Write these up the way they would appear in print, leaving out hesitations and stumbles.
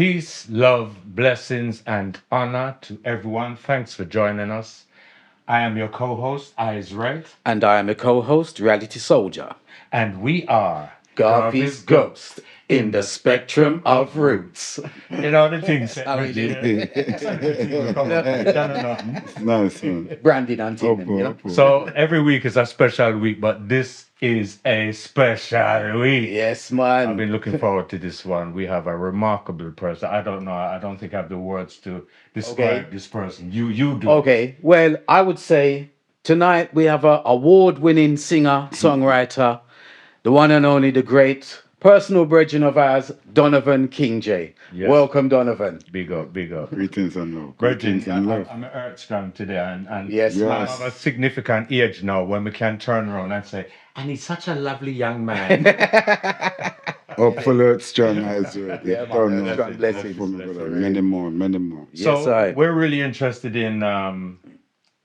Peace, love, blessings, and honor to everyone. Thanks for joining us. I am your co host, Ize Redd, And I am a co host, Reality Soldier. and we are Garvey's Garvey's Ghost Ghost in the spectrum of roots. You know the thing That's said, how we do Reggie. It's a good thing will come up. You don't know nothing. Nice one. Branding and Oh, thing, poor, poor. So every week is a special week, but this is a special week. Yes, I've man. been looking forward to this one. We have a remarkable person. I don't know. I don't think I have the words to describe Okay. this person. You do. Okay. Well, I would say tonight we have a award-winning singer, songwriter, the one and only, the great personal brethren of ours, Donovan Kingjay. Yes. Welcome, Donovan. Big up, big up. Greetings and love. Virgin, Greetings and love. I'm an earth strong today, and Yes, I'm man. of a significant age now when we can turn around and say, and he's such a lovely young man. Up for Lord strong eyes. Yeah, man. Don't know. Strong blessings. For me, brother. Many more, many more. So Yes, I. we're really interested in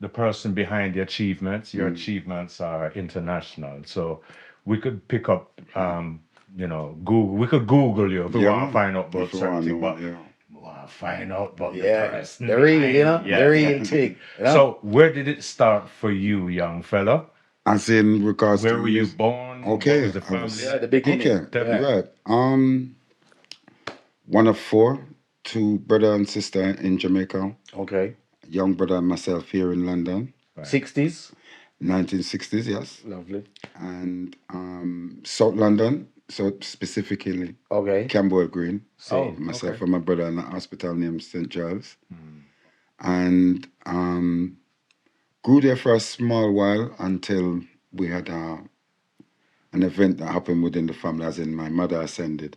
the person behind the achievements. Your achievements are international, so we could pick up, Google. We could Google you if we Yeah, want to find out about if you certain want things, to but know, yeah. we want to find out about the Yeah, person. the real, behind- the real thing. You know? So where did it start for you, young fella? As in regards Where to were you music. born? Okay, What was the I family? was- Yeah, the beginning. Okay, Yeah. right. One of four, two brother and sister in Jamaica. Okay. Young brother and myself here in London. 60s. 1960s, yes. Lovely. And South London, so specifically Okay. Camberwell Green. Oh, Myself okay. and my brother in a hospital named St. Giles. And grew there for a small while until we had an event that happened within the family, as in my mother ascended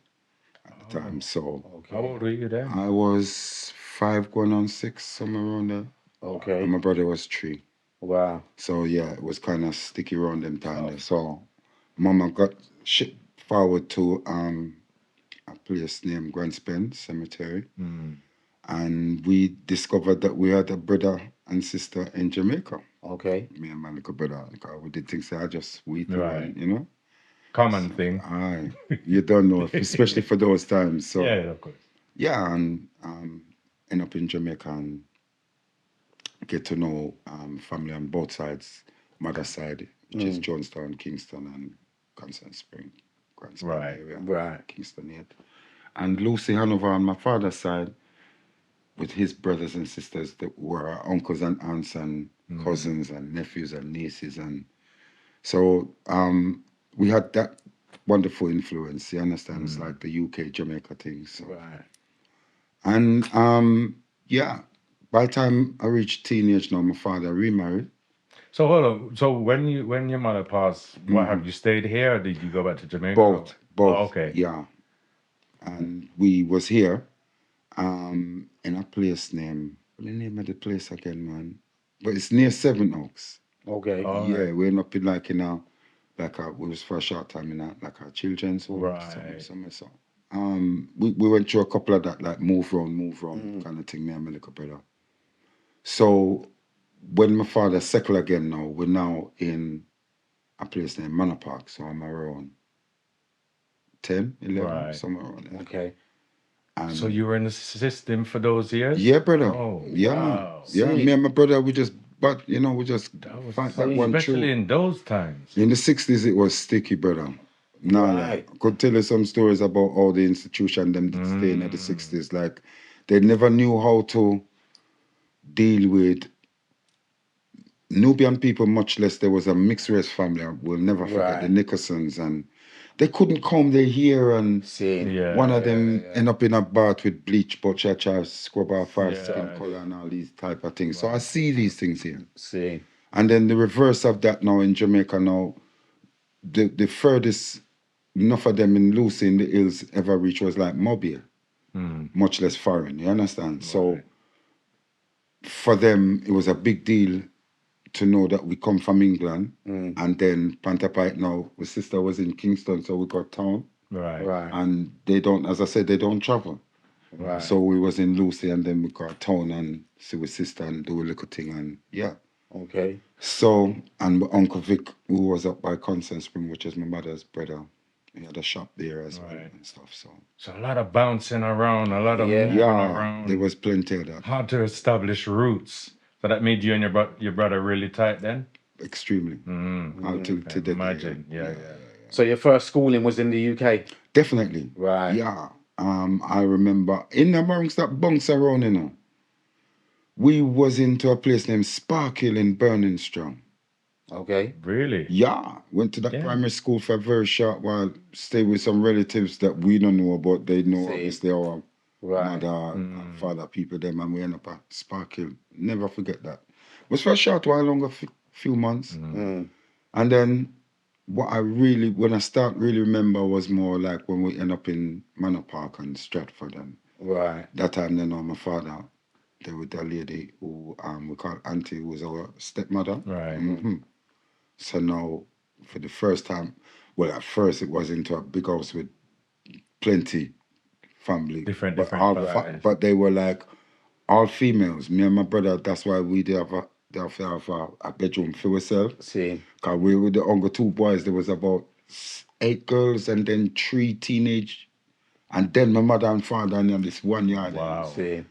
at the time. So How old were you then? I was 5 going on 6, somewhere around there. Okay. And my brother was 3. Wow. So yeah, it was kind of sticky around them time there. So mama got shipped forward to a place named Grand Spence Cemetery. And we discovered that we had a brother and sister in Jamaica. Okay. Me and my little brother, because we did things that I just we through, Right. and, you know. Common thing. Aye, you don't know, especially for those times. So Yeah, of course. yeah, and end up in Jamaica and get to know family on both sides, mother side, which is Jonestown, Kingston, and Constant Spring, Grand Spring Right. area, Right. Kingston yet. And Lucy Hanover on my father's side, with his brothers and sisters that were our uncles and aunts and cousins and nephews and nieces, and so we had that wonderful influence. You understand? It's like the UK Jamaica thing. So Right. and yeah, by the time I reached teenage, now my father remarried. So hold on. So when your mother passed, what have you stayed here or did you go back to Jamaica? Both, Oh, okay. yeah. And we was here in a place named, what the name of the place again, man? But it's near Seven Oaks. Okay. All Yeah, right. we ended up in like in a, like a, we was for a short time in a, like a children's home. Right. Somewhere, so. We went through a couple of that, like move round kind of thing, me and my little brother. So when my father settled again now, we're now in a place named Manor Park, so I'm around 10, 11, Right. somewhere around there. Okay. And So you were in the system for those years? yeah, brother. Oh, yeah, wow. yeah. See. Me and my brother, we just, but you know, we just That was fight that one especially through. in those times. In the 60s, it was sticky, brother. Nah, Right. I could tell you some stories about all the institution them that staying at the 60s. Like, they never knew how to deal with Nubian people, much less there was a mixed race family. I will never forget the Right. Nickersons, and they couldn't comb their hair, and See. Yeah. one of them end up in a bath with bleach, but she tried to scrub off her Yeah. skin color and all these type of things. So I see these things here. See. And then the reverse of that now in Jamaica now, the furthest enough of them in Lucy in the hills ever reached was like Mobile, much less foreign. You understand? So for them, it was a big deal to know that we come from England, and then Pantapite now, my sister was in Kingston, so we got town, Right. Right. and they don't, as I said, they don't travel. Right. So we was in Lucy, and then we got town and see my sister and do a little thing, and yeah. Okay. So, and my Uncle Vic, who was up by Constant Spring, which is my mother's brother, He had a shop there as well Right. and stuff. So So a lot of bouncing around, a lot of Yeah. moving yeah, around. there was plenty of that. Hard to establish roots. So that made you and your brother really tight then? Extremely. Out to I the day. imagine. Yeah. So your first schooling was in the UK? Definitely. Right. Yeah. I remember in amongst that bunks around, we was into a place named Spark Hill in Burningstrong. Okay. Really? Yeah. Went to that Yeah. primary school for a very short while, stayed with some relatives that we don't know about. They know See. obviously our Right. mother, father, people, them, and we end up at Spark Hill. Never forget that. It was for a short while longer, few months. Mm. And then when I start really remember was more like when we end up in Manor Park and Stratford. And Right. that time, my father, there was a lady who we call Auntie, who was our stepmother. Right. So now, for the first time, well, at first it was into a big house with plenty family. Different But but they were like all females. Me and my brother, that's why we did have a bedroom for ourselves. See. Because we were the only two boys. There was about 8 girls and then 3 teenage. And then my mother and father in this one yard. Wow. See.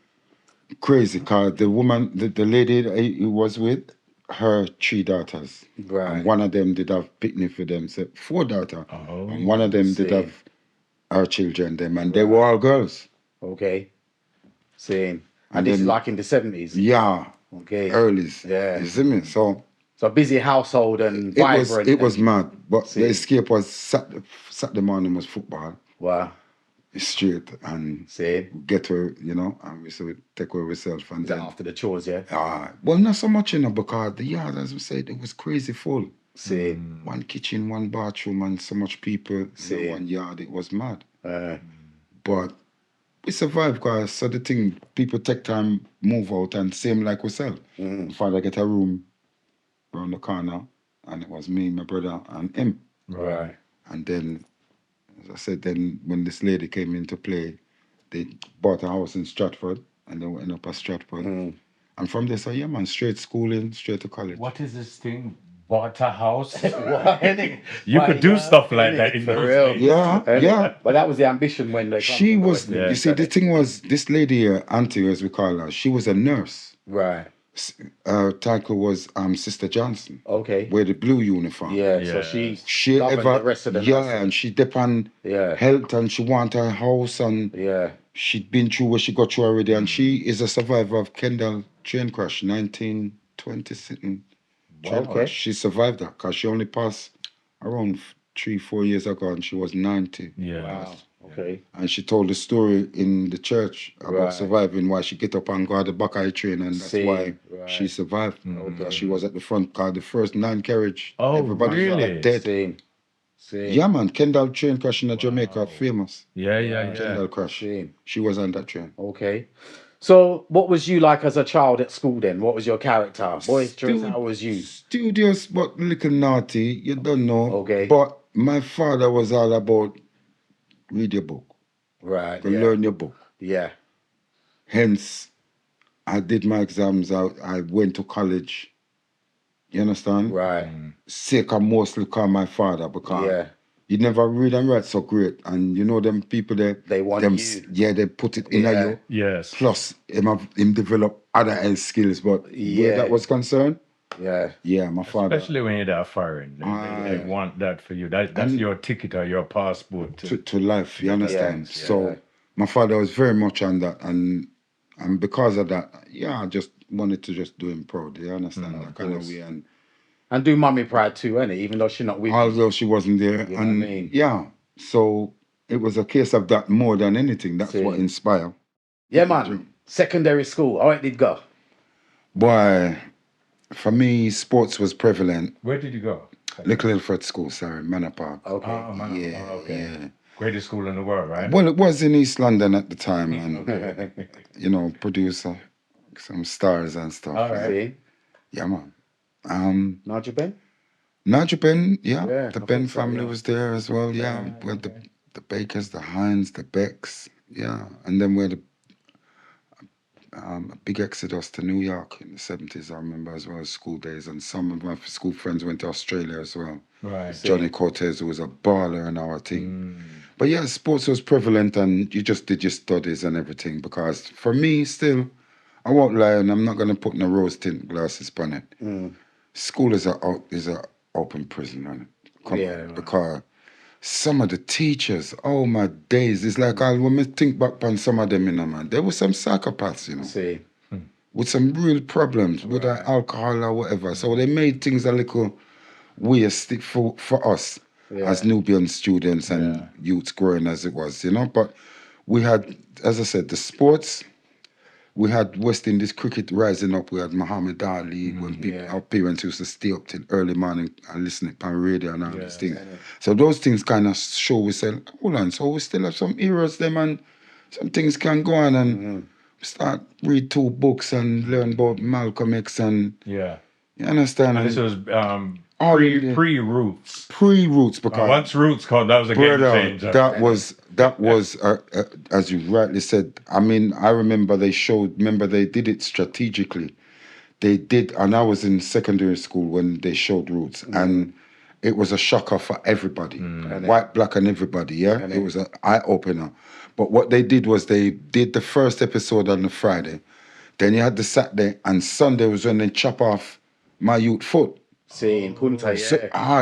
Crazy, because the woman, the lady that he was with, her 3 daughters. Right. And one of them did have picnic for them. So 4 daughters. Oh. And one of them did See. have her children, them. And they were all girls. Okay. Seeing. And And this is then- like in the 70s? Yeah. Okay. Earlys. Yeah. You see me? So So a busy household and vibrant. it was and- mad. But See. the escape was Saturday morning was football. Wow. Straight and See. get her, and we would take care of ourselves and Is that then. after the chores, yeah? Well, not so much, because the yard, as we said, it was crazy full. See. One kitchen, one bathroom, and so much people. See. One yard, it was mad. Uh, But we survived, because so the thing, people take time, move out, and same like ourselves. Father get a room around the corner, and it was me, my brother, and him. right. And then, as I said, then when this lady came into play, they bought a house in Stratford, and then we ended up at Stratford. And from there, so yeah, man, straight schooling, straight to college. What is this thing? Bought a house? Why? You could do stuff like that in For those real. days. Yeah. But that was the ambition when they come She from the was, West Indies, you see, the wasn't thing was, this lady here, Auntie, as we call her, she was a nurse. it? Right. Her title was Sister Johnson. Okay. Wear the blue uniform. Yeah. Yeah. So she She governed ever, the rest of the yeah, nurses. and she depend Yeah. health, and she want her house, and Yeah. she'd been through what she got through already, and she is a survivor of Kendall train crash, 1920 something. Train Okay. crash. She survived that because she only passed around 3-4 years ago, and she was 90. Yeah. Wow. Okay. And she told the story in the church about Right. surviving, why she get up and go at the back of the train, and that's See, why right. she survived. Okay. Because she was at the front, because the first 9 carriage, Oh, everybody was really? like dead. See. Yeah, man, Kendall train crash in Jamaica, famous. Yeah. Kendall crash. See. She was on that train. Okay. So, what was you like as a child at school then? What was your character? Boisterous, how was you? Studious, but little naughty. You don't know. Okay. But my father was all about read your book, Right. to Yeah. learn your book. Yeah. Hence, I did my exams. I went to college. You understand? Right. Sick and mostly call my father, because Yeah. he never read and write so great. And them people there, They want them, you. yeah, they put it in Yeah. you. Yes. Plus, him develop other health skills. But where Yeah. that was concerned, Yeah. yeah, my father. Especially when you're that foreign. They want that for you. That's And- your ticket or your passport. To life, you understand? Yeah. So my father was very much on that, and because of that, yeah, I just wanted to just do him proud. You understand that kind of way, and And do mummy pride too, innit? Even though she's not with you. although she wasn't there, You know and what I mean? yeah, so it was a case of that more than anything. That's See. what inspired. Yeah, man. Secondary school. How it did go? Boy, for me, sports was prevalent. Where did you go? Little Ilford School, sorry, Manor Park. Okay. Oh, man. Yeah, Okay. yeah. Greatest school in the world, right? Well, it was in East London at the time, and produced some stars and stuff. All right. See? Yeah, man. Nigel Ben? Nigel Ben, Yeah, the I Ben think so, family yeah. was there as well. Yeah, with the Bakers, the Hines, the Becks, yeah, and then where the a big exodus to New York in the 70s, I remember, as well as school days. And some of my school friends went to Australia as well. Right. Johnny Cortez, who was a baller in our team. Mm. But yeah, sports was prevalent and you just did your studies and everything. Because for me, still, I won't lie, and I'm not going to put no rose tint glasses on it. School is a open prison, on it. Come on, because some of the teachers, oh my days, it's like when I think back on some of them, you know, man, there were some psychopaths, you know, with some real problems with alcohol or whatever. So they made things a little weird for us as Nubian students and youths growing as it was, you know. But we had, as I said, the sports. We had West Indies cricket rising up. We had Muhammad Ali when our parents used to stay up till early morning and listen to pan radio and all these things. So those things kind of show we said, hold on, so we still have some heroes them and some things can go on and start read 2 books and learn about Malcolm X and you understand. And this was pre-Roots. Pre-Roots, because once Roots called, that was a game changer. That was as you rightly said. I mean, I remember they did it strategically. They did, and I was in secondary school when they showed Roots, and it was a shocker for everybody, white, black, and everybody. Yeah, it was an eye opener. But what they did was they did the first episode on the Friday, then you had the Saturday, and Sunday was when they chop off My Youth Foot. See, in Punta,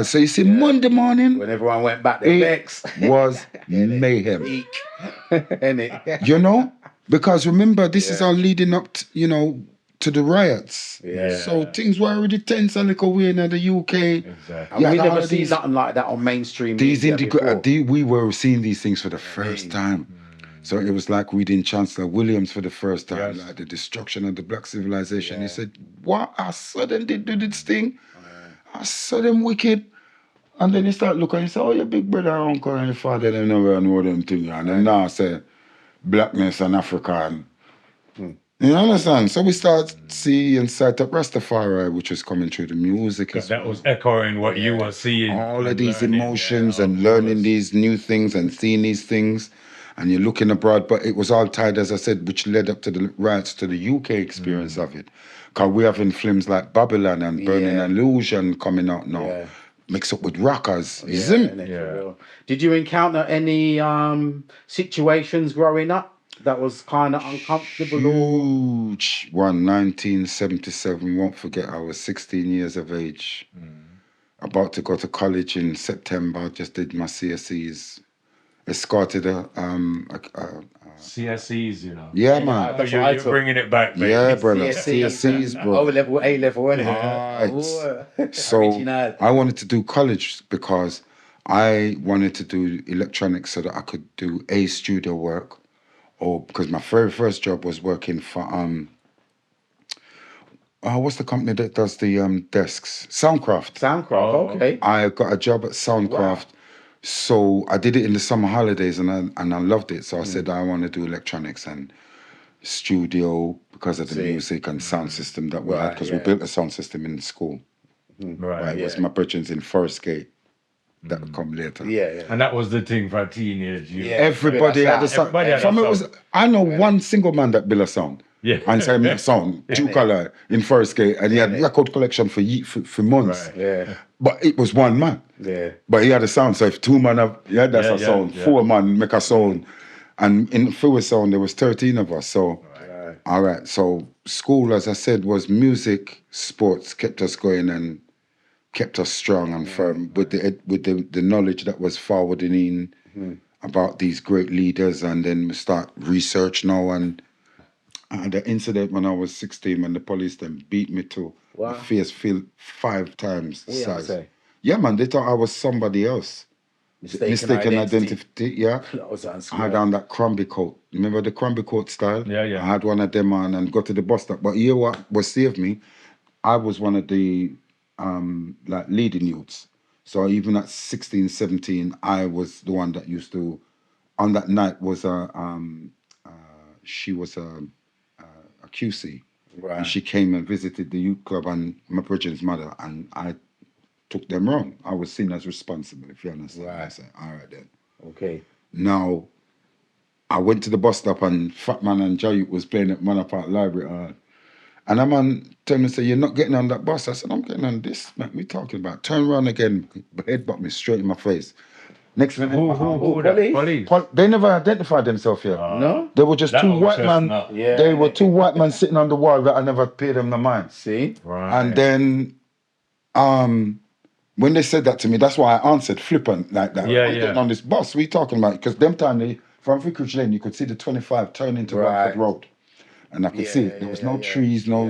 So you see, Monday morning, when everyone went back to Vex, was mayhem. You know, because remember, this is all leading up, to the riots. So things were already tense a little way in the UK. Exactly. And we never seen nothing like that on mainstream media before. We were seeing these things for the first time. So it was like reading Chancellor Williams for the first time, like the destruction of the black civilization. He said, what? I saw them did do this thing. I saw them wicked. And then you start looking and you say, oh, your big brother, uncle, and your father, they never know them things. And then now I say, blackness and Africa. You understand? So we start see and set up Rastafari, which was coming through the music. That was echoing what you were seeing. All of these emotions and learning these new things and seeing these things. And you're looking abroad, but it was all tied, as I said, which led up to the riots to the UK experience of it. Because we're having films like Babylon and Burning Illusion coming out now. Mixed up with rockers, isn't it? Did you encounter any situations growing up that was kind of uncomfortable? Huge one, 1977. Won't forget, I was 16 years of age. About to go to college in September. Just did my CSEs. Escorted a CSEs, you know. Yeah, man. You're bringing it back, baby. Yeah, brother. CSEs, bro. O-level, A-level, isn't it? So I wanted to do college because I wanted to do electronics so that I could do studio work, or because my very first job was working for what's the company that does the desks? Soundcraft. Okay. I got a job at Soundcraft. Wow. So I did it in the summer holidays and I loved it. So I said I want to do electronics and studio because of the music and sound system that we had, because we built a sound system in school. It was my purchase in Forest Gate that would come later. And that was the thing for teenage. Everybody had a sound. I know one single man that built a sound. And so I sound, two color in Forest Gate, and he had record collection for months. But it was one man. But he had a sound. So if 2 man have, that's a sound. 4 man make a sound. And in Full Sound, there was 13 of us. So, all right. So school, as I said, was music, sports, kept us going and kept us strong and firm with the knowledge that was forwarding in about these great leaders. And then we start research now. And the incident when I was 16, when the police then beat me to my face filled 5 times the size. Yeah, man, they thought I was somebody else. Mistaken identity. I had on that Crombie coat. Remember the Crombie coat style? I had one of them on and got to the bus stop. But you know what saved me? I was one of the leading youths. So even at 16, 17, I was the one that used to, on that night was she was a QC. And she came and visited the youth club and my brother's mother, and I took them wrong. I was seen as responsible, if you understand. I said, all right then. Okay. Now, I went to the bus stop and Fat Man and Jayuk was playing at Manor Park Library. And a man tell me, say, you're not getting on that bus. I said, I'm getting on this, man. What are you talking about? Turn around again, headbutt me straight in my face. Next minute, Who that? Police. they never identified themselves here. No? They were just That two old white men. chestnut. Yeah. They were two white men sitting on the wall that I never paid them no mind. See? Right. And then, when they said that to me, that's why I answered flippant like that. Yeah, I'm getting on this bus. What are you talking about? Because them time, from Vicarage Lane, you could see the 25 turn into Radford Road. And I could see it. There was no trees, no...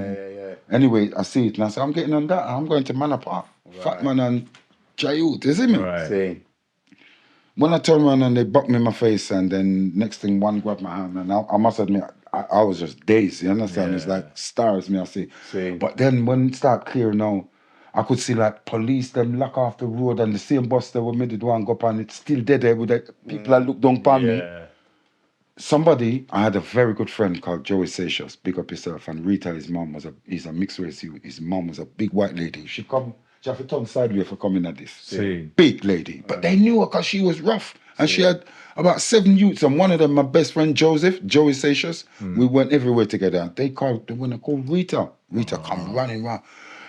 Anyway, I see it. And I said, I'm getting on that. I'm going to Manor Park. Fat Man and Jayut, you see me? Right. See? When I turned around and they bucked me in my face, and then next thing, one grabbed my hand, and I must admit, I was just dazed, you understand? It's like stars, me, I see. But then when it started clearing out, I could see like police, them lock off the road, and the same bus that were made it one go up, and it's still dead there with the people that look down upon me. Somebody, I had a very good friend called Joey Seychelles, big up yourself, and Rita, his mom he's a mixed race, his mom was a big white lady. She have to turn sideways for coming at this. Big lady. But they knew her because she was rough. And she had about 7 youths, and one of them, my best friend Joey Seychelles, we went everywhere together. They went to call Rita. Rita come running around.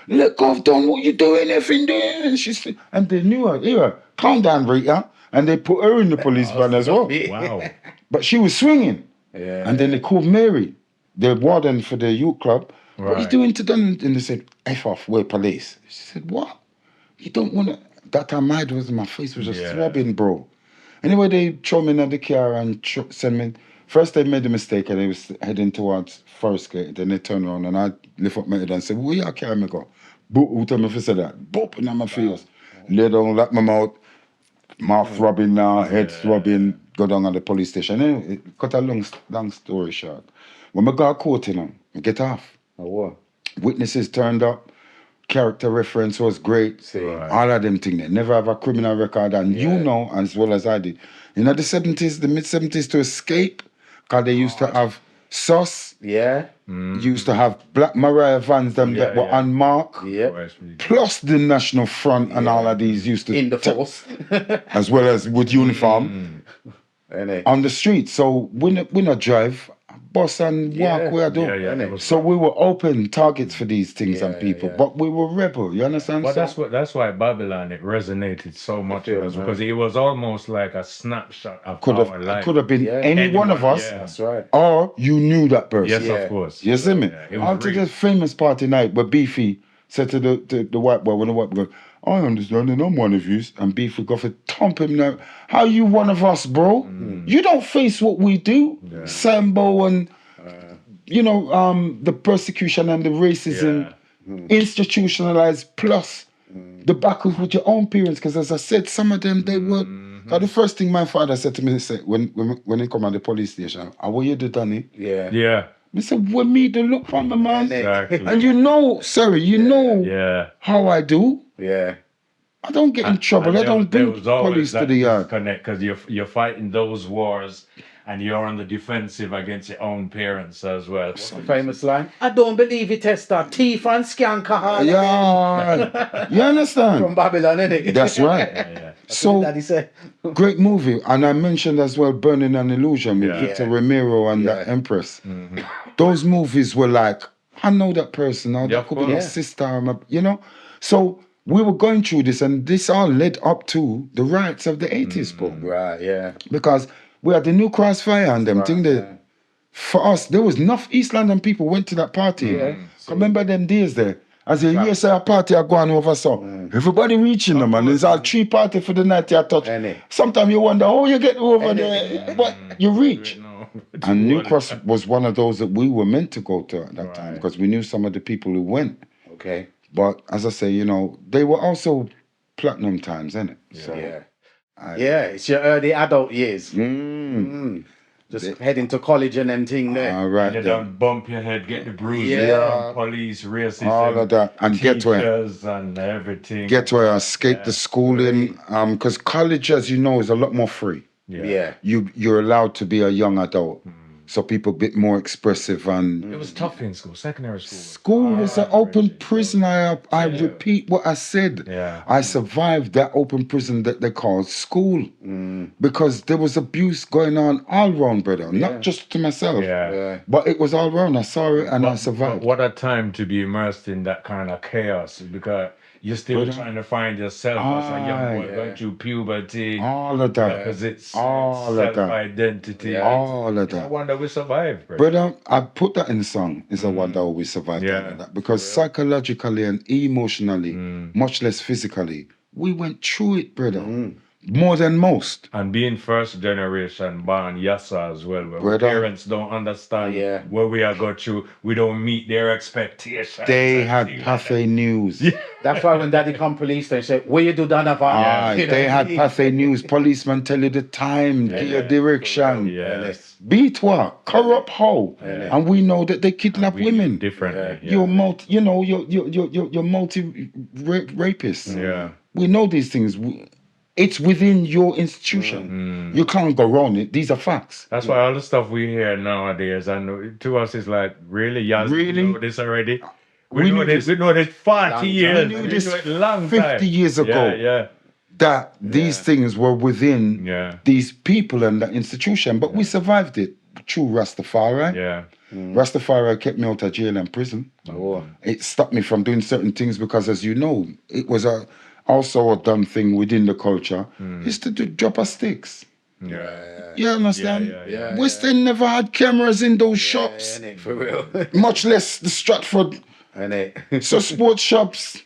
Let go of Don, what you doing, effing there? And they knew her. Here, calm down, Rita. And they put her in the police van as well. Wow. But she was swinging. Yeah. And then they called Mary, the warden for the youth club. What are you doing to them? And they said, F off, we're police. She said, what? You don't want to... That time my face was just throbbing, bro. Anyway, they throw me in the car and send me... First they made a mistake and they was heading towards Forest Gate. Then they turned around and I lift up my head and said, where you carry me go? Boop, who told me if I said that? Boop, in my face. Lay down, lock my mouth throbbing now, head throbbing, go down at the police station. Anyway, cut a long story short. When I got caught, I get off. What? Witnesses turned up. Character reference was great. All of them things. They never have a criminal record. And you know, as well as I did, in the 70s, the mid-70s, to escape, because they used to have sauce. Yeah. Used to have Black Mariah vans, them that were unmarked. Yeah. Plus the National Front and all of these used to... In the force. as well as with uniform. On the street. So we not drive, bus and walk where I do. So we were open targets for these things and people, but we were rebel. You understand? But that's why Babylon, it resonated so much with us, because it was almost like a snapshot of our life. Could have been any one of us. Yeah. That's right. Or you knew that person. Yes, of course. You see me? After the famous party night where Beefy said to the white boy, when the white boy goes, I understand, and I'm one of you. And Beefy got to thump him now. How you one of us, bro? You don't face what we do. Sambo and, the persecution and the racism institutionalized, plus the battles with your own parents. Because as I said, some of them, they were... The first thing my father said to me, when he come at the police station, how were you do, Danny? Yeah. I said, what me to look from the man? Exactly. And how I do. Yeah. I don't get in trouble. I don't bring police to the yard. Because you're fighting those wars and you're on the defensive against your own parents as well. What's the famous line? I don't believe it, Tester. Thief and skanker. Yeah. You understand? From Babylon, innit? That's right. So, Daddy said. great movie. And I mentioned as well Burning an Illusion with Victor Romero and that Empress. Those movies were like, I know that person. Or that could be my sister. So we were going through this, and this all led up to the riots of the 80s, bro. Right, yeah. Because we had the New Crossfire and them thing that for us, there was enough East London people went to that party. Remember them days there? As a year say a party are going over, so everybody reaching them, and there's all 3 party for the night you touch. Sometimes you wonder, oh, you get over there, but you reach. And New Cross was one of those that we were meant to go to at that time, because we knew some of the people who went. Okay. But as I say, they were also platinum times, innit? It's your early adult years. Just heading to college and them thing there. All right. You don't bump your head, get the bruises from police, racism, all of that, and teachers and everything. Get where escape the schooling, because college, as you know, is a lot more free. You're allowed to be a young adult. so people a bit more expressive and. It was tough in school. Secondary school. School was an open prison. I Yeah. repeat what I said. Yeah. I survived that open prison that they called school because there was abuse going on all around, brother. Not just to myself, Yeah. but it was all around. I saw it and I But survived. what a time to be immersed in that kind of chaos, because you're still Brother. trying to find yourself as a young boy Aye. going through puberty. All of that. Because it's All of that. self-identity. All of I that. wonder we survived, bro. Brother, I put that in the song. It's a wonder how we survived all of that. Because psychologically and emotionally, much less physically, we went through it, brother. More than most. And being first generation born Yassa as well, where Brother. parents don't understand where we are going through, we don't meet their expectations. They and had things like that. Pathé News. That's why when Daddy come police, they say, "Where you do Donovan?" Aye, they had Pathé News. Policeman tell you the time, give you direction. Yes. Beat what? Corrupt how? And we know that they kidnap women. Differently. You're you're multi rapists. Yeah. We know these things. It's within your institution. You can't go around it. These are facts. That's why all the stuff we hear nowadays, and to us, is like, really? Y'all Really? know this already? We know knew this. this We know this 40 years. We knew We this know it long 50 time. years ago. Yeah. That these things were within these people and the institution, but we survived it through Rastafari. Yeah. Rastafari kept me out of jail and prison. It stopped me from doing certain things because, as you know, it was also a done thing within the culture is to do drop of sticks. You understand? West End never had cameras in those shops, For real. much less the Stratford. So sports shops,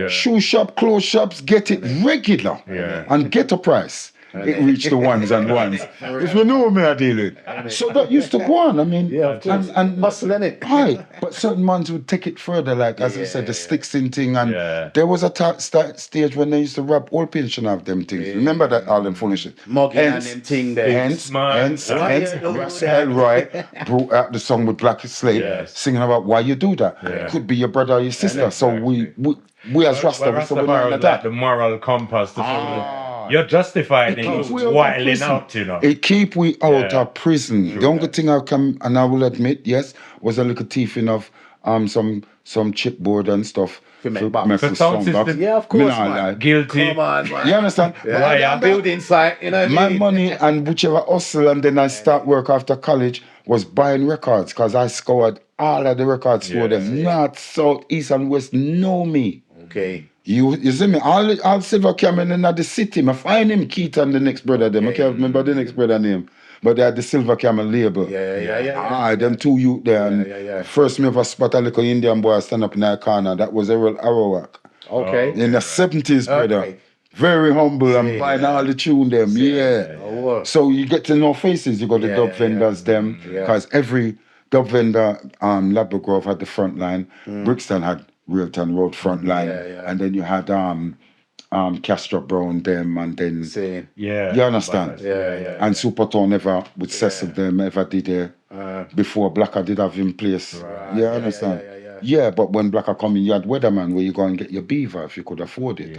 shoe shop, clothes shops get it regular and get a price. It reached the ones and ones. If you know me, I deal with. So that used to go on. I mean, and hustling it. Aye, but certain ones would take it further, like as I said, the sticks in thing, and there was a stage when they used to rub all pension of them things. Remember that all them foolishness. Mugging and them thing there. Hence, Russ Elroy brought out the song with Black Slave, singing about why you do that. It could be your brother or your sister. So we as Rasta, so we're not like that. The moral compass. You're justified in wilding out, you know. It keep we out of prison. The only thing I can, and I will admit, yes, was a little thieving of some chipboard and stuff. For sound system. Yeah, of course, man. Like, guilty. Come on, man. you understand? Building site, you know what I My mean? money and whichever hustle, and then I start work after college was buying records because I scored all of the records for them. North, south, east, and west know me. Okay. You see me? All Silver Cameron in the city. I find him Keaton, the next brother. Them I can't remember the next brother name, but they had the Silver Camel label. Them two youth there. And first me ever spot a little Indian boy stand up in that corner. That was Errol Arawak. Okay. In the 70s, brother. Very humble and buying all the tune them. So you get to know faces. You got the dub vendors them because every dub vendor, Labrador had the front line. Brixton had Realton Road front line, and then you had Castro Brown them, and then you understand, and Supertone ever with Cecil them ever did before Blacker did have in place. You understand? Yeah, but when Blacker come in, you had Weatherman where you go and get your beaver if you could afford it.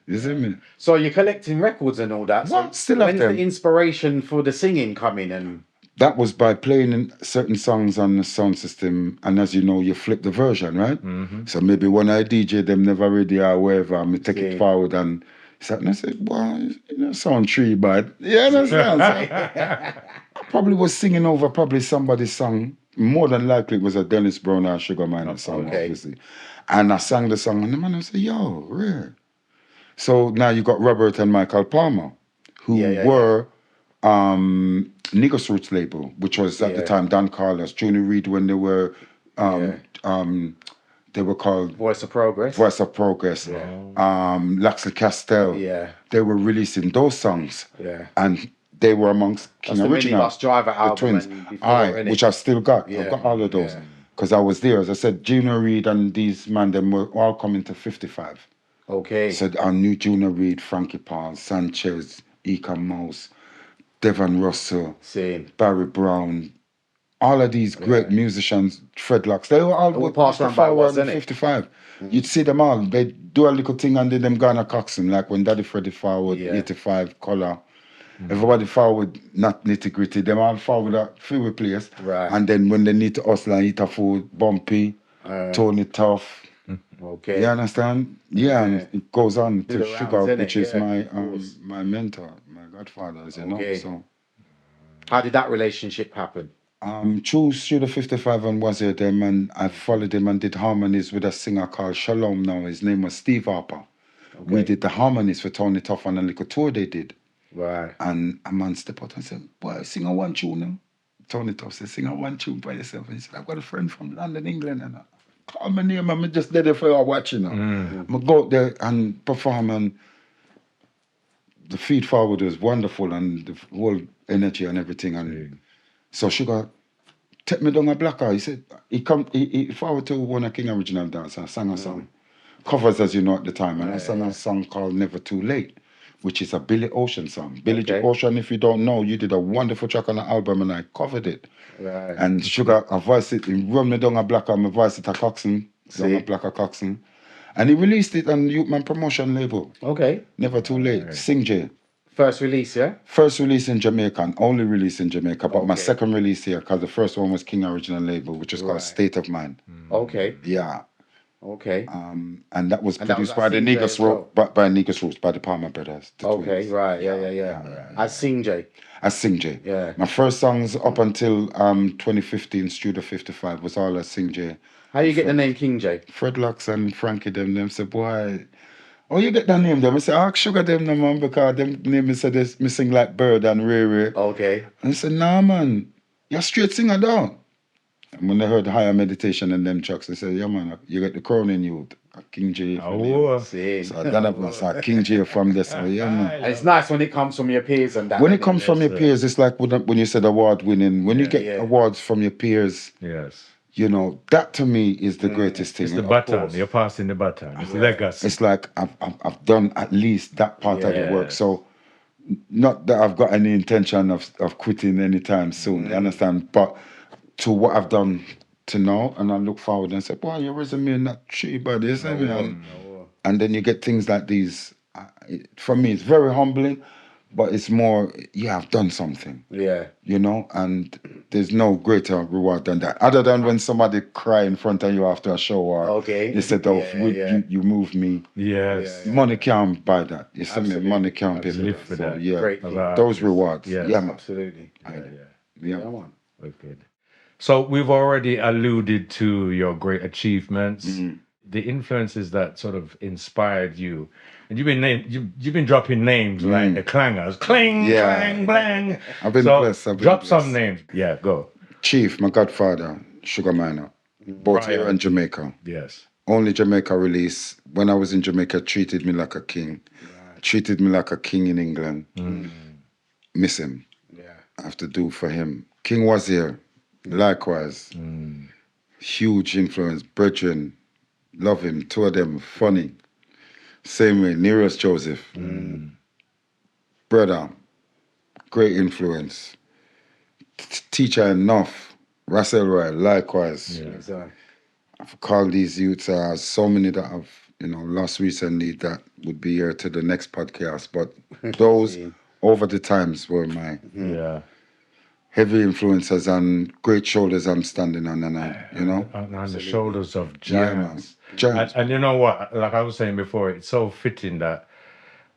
You see me? So you're collecting records and all that. What? So Still have when's them. the inspiration for the singing coming? And That was by playing certain songs on the sound system, and as you know, you flip the version, right? So maybe when I DJ them never ready or whatever, I take it forward and I said, well, you know, sound tree bad. You understand? I probably was singing over somebody's song. More than likely it was a Dennis Brown or Sugar Miner song, obviously. And I sang the song, and the man said, yo, rare. So now you got Robert and Michael Palmer, who were Niggas Roots label, which was at the time Don Carlos, Junior Reid, when they were called Voice of Progress. Laxel Castell. They were releasing those songs. And they were amongst King Original. Minibus Driver album. The twins. Which I've still got. I've got all of those. Because I was there. As I said, Junior Reid and these man, them were all coming to 55. Okay. So I knew Junior Reid, Frankie Paul, Sanchez, Eka Mouse, Devon Russell, Barry Brown, all of these great musicians, Fredlocks, they were all passed around by once, 55. You'd see them all. They do a little thing and then them Ghana Coxon, like when Daddy Freddie Forward, 85, Color, Everybody forward, not nitty gritty. Them all forward a few place. Right. And then when they need to hustle and eat a food, Bumpy, Tony Tough. Okay. You understand? Yeah, and it goes on Do to the Sugar, rounds, innit? which is Yeah, my of course. my mentor, my godfather, as you know. Okay. So How did that relationship happen? through Studio 55 and was here them, and I followed him and did harmonies with a singer called Shalom now. His name was Steve Harper. We did the harmonies for Tony Tough on a little tour they did. Right. And a man stepped out and said, boy, sing a one tune now. Tony Tough said, sing a one tune by yourself. And he said, I've got a friend from London, England, and I call my name, I'm just there for you watching now. I go out there and perform, and the feed forward was wonderful, and the whole energy and everything. And so Sugar take me down a black eye. He said, he forward to one of King Original Dance and sang a song. Covers, as you know, at the time. And I sang a song called Never Too Late, which is a Billy Ocean song. Billy Ocean, if you don't know, you did a wonderful track on the album and I covered it. Right. And Sugar, I voiced it, he run me down a black eye, I voiced it a Coxon, down a black a Coxon. And he released it on Youthman promotion label. Okay. Never Too Late, Kingjay. First release, yeah? First release in Jamaica and only release in Jamaica, but my second release here, because the first one was King Original label, which is called State of Mind. Okay. Yeah. Okay. And that was produced by the Kingjay Negus as well? by Negus Roots, by the Palmer Brothers. The Okay, twins. right, yeah. As Kingjay. As Kingjay. Yeah. My first songs up until 2015, Studio 55, was all as Kingjay. How you get the name Kingjay? Fred Locks and Frankie them say, boy, oh, you get that name them? I say, ask Sugar them, no, man, because them name me say this, me sing like Bird and Ray Ray. Okay. And I said, nah, man, you're straight singer down. And when they heard Higher Meditation and them tracks, they said, yeah, man, you get the crown in you. Kingjay. So then I saw Kingjay from this. So, yeah, man. And it's nice when it comes from your peers and that. When it comes from your peers, it's like when you said award winning. When you get awards from your peers, you know, that to me is the greatest thing. It's the baton. You're passing the baton. It's legacy. It's like I've done at least that part of the work. So not that I've got any intention of quitting anytime soon. You understand? But to what I've done to now, and I look forward and say, boy, your resume not cheap, but this and then you get things like these. For me, it's very humbling, but it's more, I've done something. Yeah. You know, and there's no greater reward than that. Other than when somebody cry in front of you after a show or they said, you moved me. Yes. Money can't buy that. You see me? Money can't pay for that. So, yeah. Those rewards. Yes. Yeah, man. Absolutely. Yeah. Man. Okay. So we've already alluded to your great achievements, the influences that sort of inspired you, and you've been dropping names like the clangers, cling, clang, blang. I've been blessed. Drop some names. Yeah, go. Chief, my godfather, Sugar Minor, both here in Jamaica. Yes. Only Jamaica release. When I was in Jamaica, treated me like a king. Treated me like a king in England. Miss him. Yeah. I have to do for him. King was here. Likewise, huge influence. Brethren, love him. Two of them, funny. Same way, Nero's Joseph. Brother, great influence. Teacher enough. Russell Roy, likewise. I've called these youths, so many that I've lost recently that would be here to the next podcast. But those over the times were my heavy influences and great shoulders I'm standing on, and on the shoulders of giants. Giants. And you know what? Like I was saying before, it's so fitting that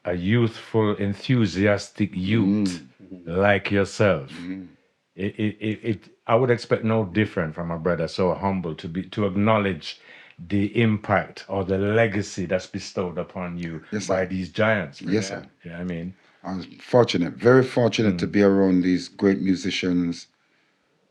a youthful, enthusiastic youth like yourself, I would expect no different from a brother so humble to acknowledge the impact or the legacy that's bestowed upon you by these giants. Yes, sir. Yeah, I mean, I was fortunate, very fortunate to be around these great musicians,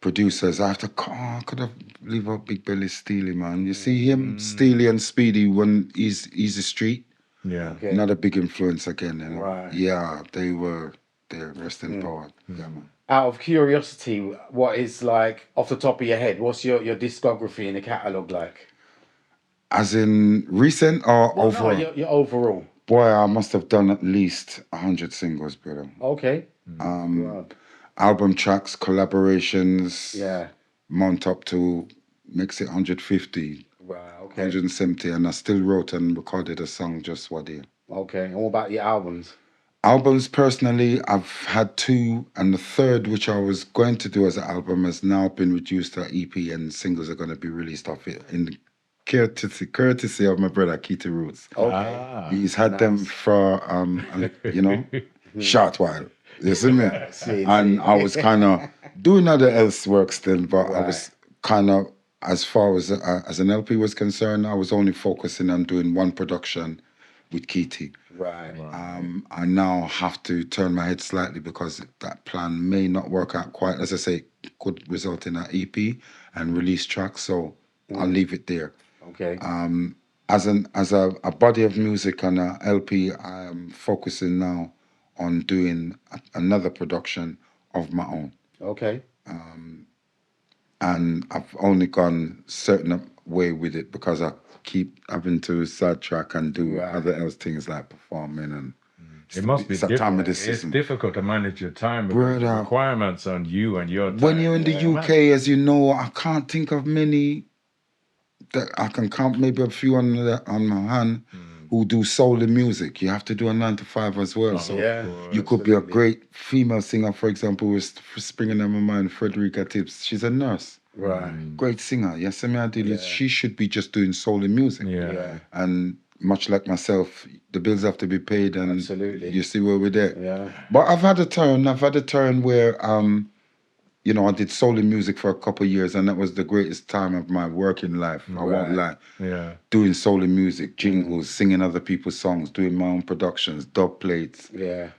producers. I could have leave out Big Belly Steely, man. You see him, Steely and Speedy, when he's Easy Street. Yeah. Another big influence again. Right. Yeah, they were there, rest in power. Yeah, man. Out of curiosity, what is like off the top of your head? What's your discography in the catalog like? As in recent or overall? No, your overall. Boy, I must have done at least 100 singles, brother. Okay. Album tracks, collaborations. Yeah. Mount up to makes it 150. Wow. Okay. 170, and I still wrote and recorded a song just one day. Okay. And what about your albums? Albums, personally, I've had 2, and the third, which I was going to do as an album, has now been reduced to EP, and singles are going to be released off it in the courtesy of my brother Keith Roots. Okay. He's had them for short while. You see me? And I was kind of doing other else work still, but I was kind of, as far as an LP was concerned, I was only focusing on doing one production with Keith. Right. I now have to turn my head slightly because that plan may not work out quite. As I say, could result in an EP and release tracks, so I'll leave it there. Okay. As a body of music and a LP, I am focusing now on doing another production of my own. Okay. And I've only gone certain way with it because I keep having to sidetrack and do other else things like performing and. It must be difficult. It's difficult to manage your time because the requirements on you and your time. When you're in the UK, as you know, I can't think of many that I can count, maybe a few on my hand who do solely music. You have to do a 9 to 5 as well. So you could be a great female singer, for example, who's springing in my mind, Frederica Tibbs. She's a nurse. Right. Great singer. Yes, I mean, I did. She should be just doing solely music. Yeah. And much like myself, the bills have to be paid, and you see where we're there. Yeah. But I've had a turn where I did solely music for a couple of years, and that was the greatest time of my working life. I won't lie. Yeah. Doing solely music, jingles, singing other people's songs, doing my own productions, dub plates,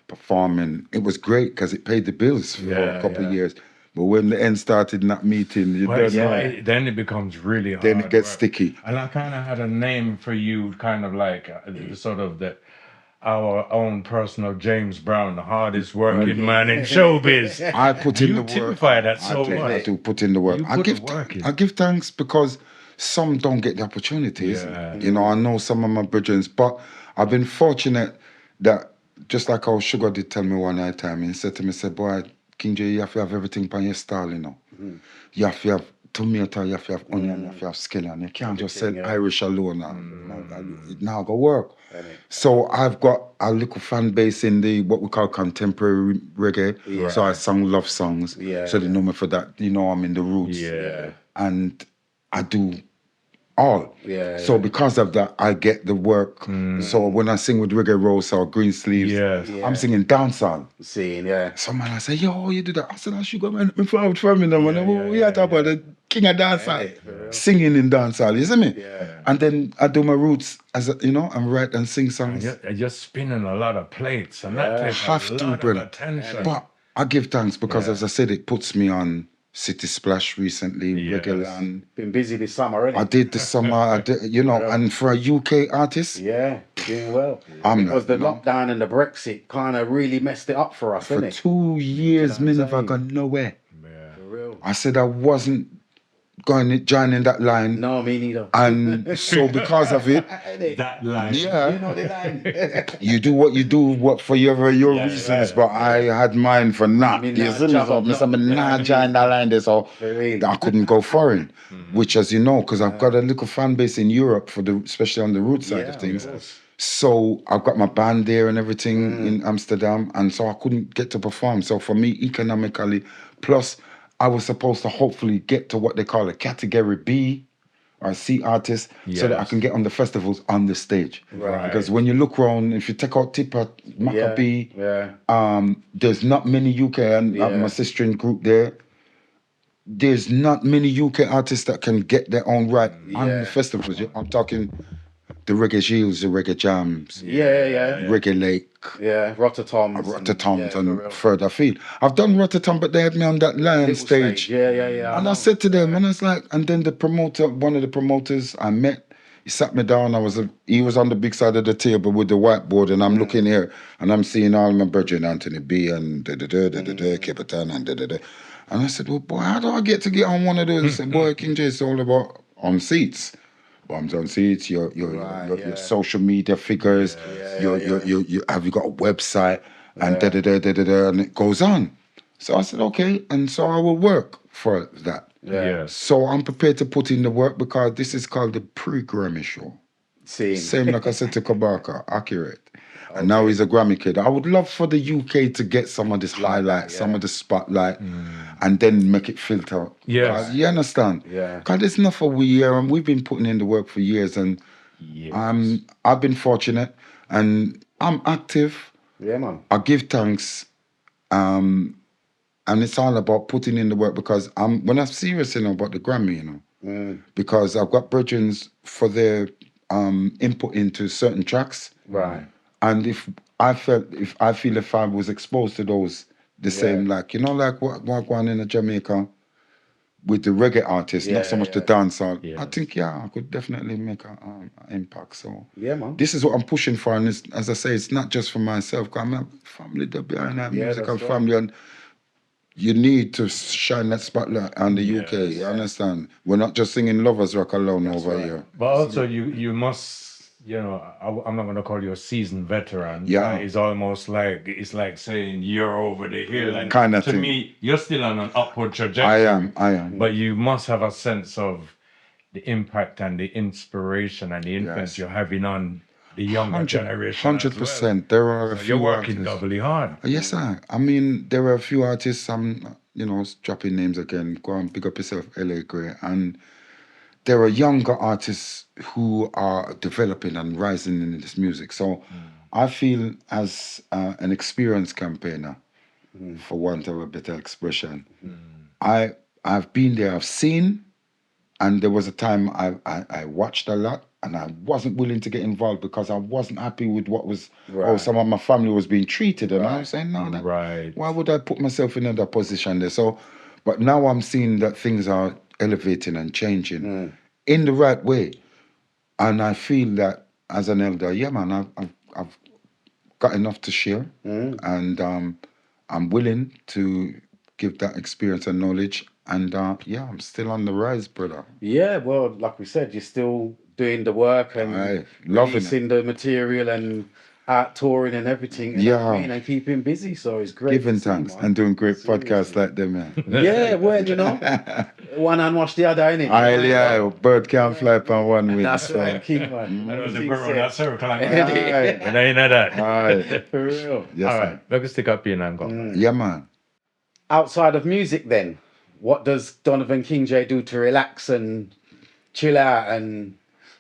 performing. It was great because it paid the bills for a couple of years. But when the end started not meeting, then it becomes really hard. Then it gets sticky. And I kind of had a name for you, kind of like our own personal James Brown, the hardest working man in showbiz. I put in the work. You typify that so much. I do put in the work. I give thanks because some don't get the opportunities. I know some of my brethren, but I've been fortunate that just like how Sugar did tell me one night time, he said to me, boy, Kingjay, you have to have everything on your style, You have to have tomato, you have to have onion, you have to have scallion. You can't just sell Irish alone. It now go work. So I've got a little fan base in the what we call contemporary reggae. So I sing love songs. So they know me for that. I'm in the roots. And I do all. So because of that, I get the work. So when I sing with Reggae Rose or Green Sleeves, I'm singing dancehall. Someone I say, yo, you do that. I said, I should go and forward for me. We are talking about the king of dancehall, singing in dancehall, you see me? And then I do my roots as and write and sing songs. And you're spinning a lot of plates, and that takes a lot of attention. But I give thanks because, as I said, it puts me on City Splash recently, regular. Been busy this summer, already. I did this summer, and for a UK artist. Doing well. Because the lockdown and the Brexit kind of really messed it up for us, didn't it? For 2 years, me never gone nowhere. For real. I said I wasn't joining that line. No, me neither. And so because of it, that line. You know the line. You do what you do for your reasons, but I had mine for not. I'm not joining that line there, so I couldn't go foreign. Which, as you know, because I've got a little fan base in Europe especially on the root side of things. So I've got my band there and everything in Amsterdam, and so I couldn't get to perform. So for me, economically, plus I was supposed to hopefully get to what they call a category B or C artist so that I can get on the festivals on the stage. Because when you look around, if you take out Tipper, Maccabee, there's not many UK, and my sister in group there, there's not many UK artists that can get their own right on the festivals. I'm talking the Reggae Gilles, the Reggae Jams, Reggae Lake, Rotterdam, and further afield. I've done Rotterdam, but they had me on that lion stage. And I said to them, and I was like, and then one of the promoters I met, he sat me down. He was on the big side of the table with the whiteboard, and I'm looking here, and I'm seeing all my brethren, Anthony B and Kiberton and And I said, well, boy, how do I get on one of those? He said, boy, Kingjay, it's all about on seats. Bombs on seats, your social media figures, have you got a website, and and it goes on. So I said, okay, and so I will work for that. So I'm prepared to put in the work because this is called the pre-Grammy show. Same like I said to Kabaka, accurate. And now he's a Grammy kid. I would love for the UK to get some of this highlight, yeah. some of the spotlight, and then make it filter. Yes. You understand? Yeah. Because there's enough for we here, and we've been putting in the work for years, and I've been fortunate, and I'm active. Yeah, man. I give thanks, and it's all about putting in the work, because when I'm serious, about the Grammy, because I've got brethren for their input into certain tracks, Right. and if I feel if I was exposed to those the same, like like what going in Jamaica with the reggae artists, not so much the dancehall. Yes. I think I could definitely make an impact. So Yeah, man. this is what I'm pushing for, and as I say, it's not just for myself. 'Cause I'm a family that behind that music and family, and you need to shine that spotlight on the UK. You understand? We're not just singing lovers rock alone over here. But also, you must, I'm not going to call you a seasoned veteran. Yeah. It's almost like, it's like saying you're over the hill. And Kind of to thing. me, you're still on an upward trajectory. I am. But you must have a sense of the impact and the inspiration and the influence Yes. you're having on the younger generation. 100%. There are a few You're working artists. doubly hard. Yes, sir. I mean, there are a few artists. Dropping names again. Go and pick up yourself, L.A. Gray, and there are younger artists who are developing and rising in this music. So I feel as an experienced campaigner, for want of a better expression, I've been there, I've seen, and there was a time I watched a lot, and I wasn't willing to get involved because I wasn't happy with what was some of my family was being treated, and I was saying, no, why would I put myself in that position there? So, but now I'm seeing that things are elevating and changing in the right way, and I feel that as an elder, man, I've got enough to share, and I'm willing to give that experience and knowledge, and I'm still on the rise, brother. Yeah, well, like we said, you're still doing the work and releasing the material and out touring and everything. And keeping busy. So it's great. Giving thanks and doing great podcasts like them, man. Yeah, well, one hand wash the other, innit? Bird can't fly up one wing. That's right, keep man. I know the bird on that circle. And Aye. I know that. For real. Yes, all right, let us stick up here and go. Yeah, man. Outside of music, then, what does Donovan Kingjay do to relax and chill out? And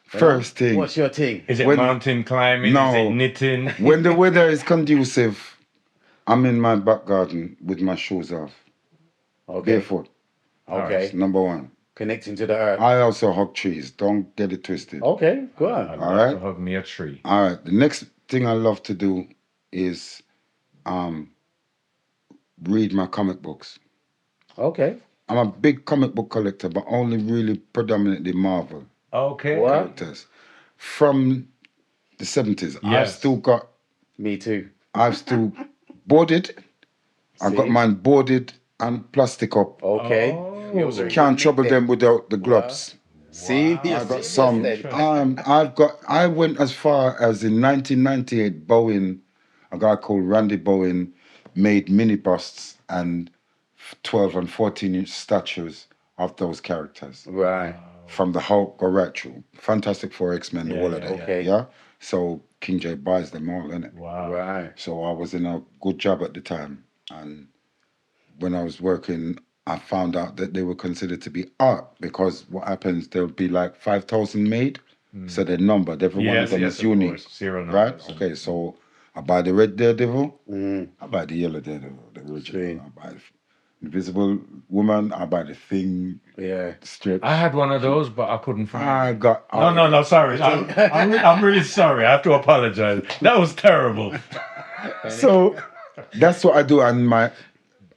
first thing, what's your thing? Is it mountain climbing? No. Is it knitting? When the weather is conducive, I'm in my back garden with my shoes off, barefoot. Okay. That's number one. Connecting to the earth. I also hug trees. Don't get it twisted. Okay, go on. I'd All love right. to hug me a tree. All right. The next thing I love to do is read my comic books. Okay. I'm a big comic book collector, but only really predominantly Marvel Okay. characters from the 70s. Yes. I've still got. Me too. I've still boarded. I've got mine boarded and plastic up. Okay. Oh. Can't trouble them without the gloves. See, I got some. I went as far as in 1998. Bowen, a guy called Randy Bowen, made mini busts and 12 and 14-inch statues of those characters. Right. From the Hulk or Retro, Fantastic Four, X-Men, the whole of that. Okay. Yeah. So Kingjay buys them all, innit? Wow. Right. So I was in a good job at the time, and when I was working, I found out that they were considered to be art, because what happens, there'll be like 5,000 made, so they're numbered. Every one of them is unique, Serial right? numbers. Okay, so I buy the red Daredevil, I buy the yellow Daredevil, the original. I buy the Invisible Woman, I buy the Thing strip. I had one of those, but I couldn't find I it. got No, sorry. I'm really sorry. I have to apologize. That was terrible. So that's what I do, and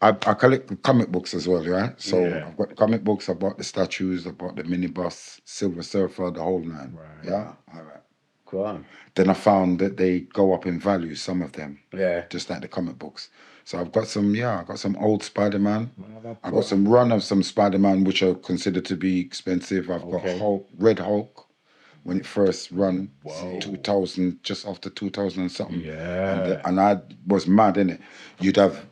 I collect the comic books as well, right? So I've got the comic books, I bought the statues, I bought the mini bus, Silver Surfer, the whole nine. Right. Yeah, all right. Go on. Then I found that they go up in value, some of them. Yeah. Just like the comic books. So I've got some, I got some old Spider-Man. I've got some run of some Spider-Man, which are considered to be expensive. I've got Hulk, Red Hulk, when it first run, 2000, just after 2000 and something. Yeah. And I was mad, innit? You'd have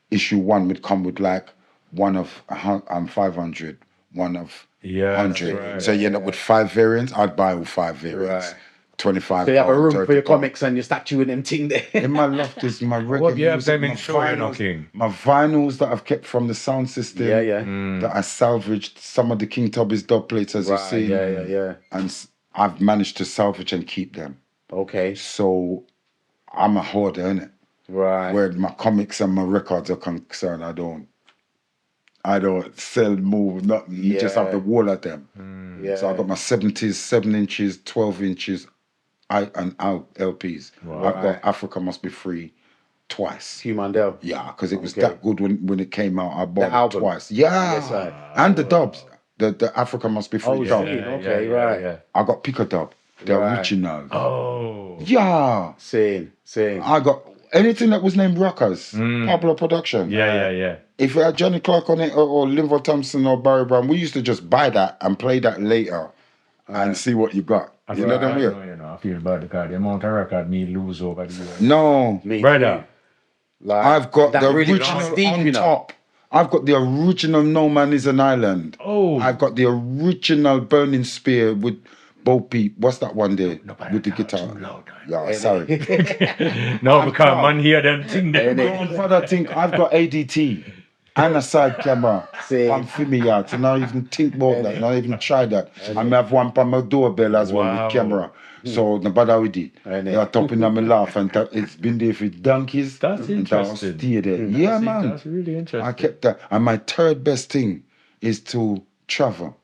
issue 1 would come with like one of 500, one of 100. Right. So you end up with 5 variants. I'd buy all 5 variants. Right. 25 So you have a pound, room 30 for your pound. comics and your statue and them thing there. In my loft is my reggae What you have music, them in my show, you know, King? my vinyls that I've kept from the sound system. Yeah, yeah. That I salvaged. Some of the King Tubby's dub plates, as you Right, see. yeah. And I've managed to salvage and keep them. Okay. So I'm a hoarder, innit? Right. Where my comics and my records are concerned, I don't sell, move, nothing. You just have the wall of them. Yeah. So I got my 70s, 7 inches, 12 inches, and out LPs. I've got Africa Must Be Free twice. Hugh Mandel. Yeah, because it was that good when it came out. I bought album. it twice. Yeah. Yes, right. And the dubs. The Africa Must Be Free dub. Okay, right. Yeah. I got Picker dub. The original. Oh. Yeah. Same. I got anything that was named Rockers. Popular Production. Yeah. If it had Johnny Clark on it or Linval Thompson or Barry Brown, we used to just buy that and play that later and see what you got. You know what I mean? You know, I feel bad because the amount of record me lose over the years. No. Brother. Like, I've got that the really original goes deep, on you know. top. I've got the original No Man Is an Island. Oh. I've got the original Burning Spear with Bo Peep. What's that one there? With the guitar. Yeah, sorry. No, because man hear them thing there. Grandfather think I've got ADT and a side camera. I'm familiar. So now even think about that. Now even try that. I may have one on my doorbell as well with camera. So no bother with it. They are topping on my laugh and it's been there for donkeys. That's interesting. Stay there. Yeah, man. That's really interesting. I kept that. And my third best thing is to travel.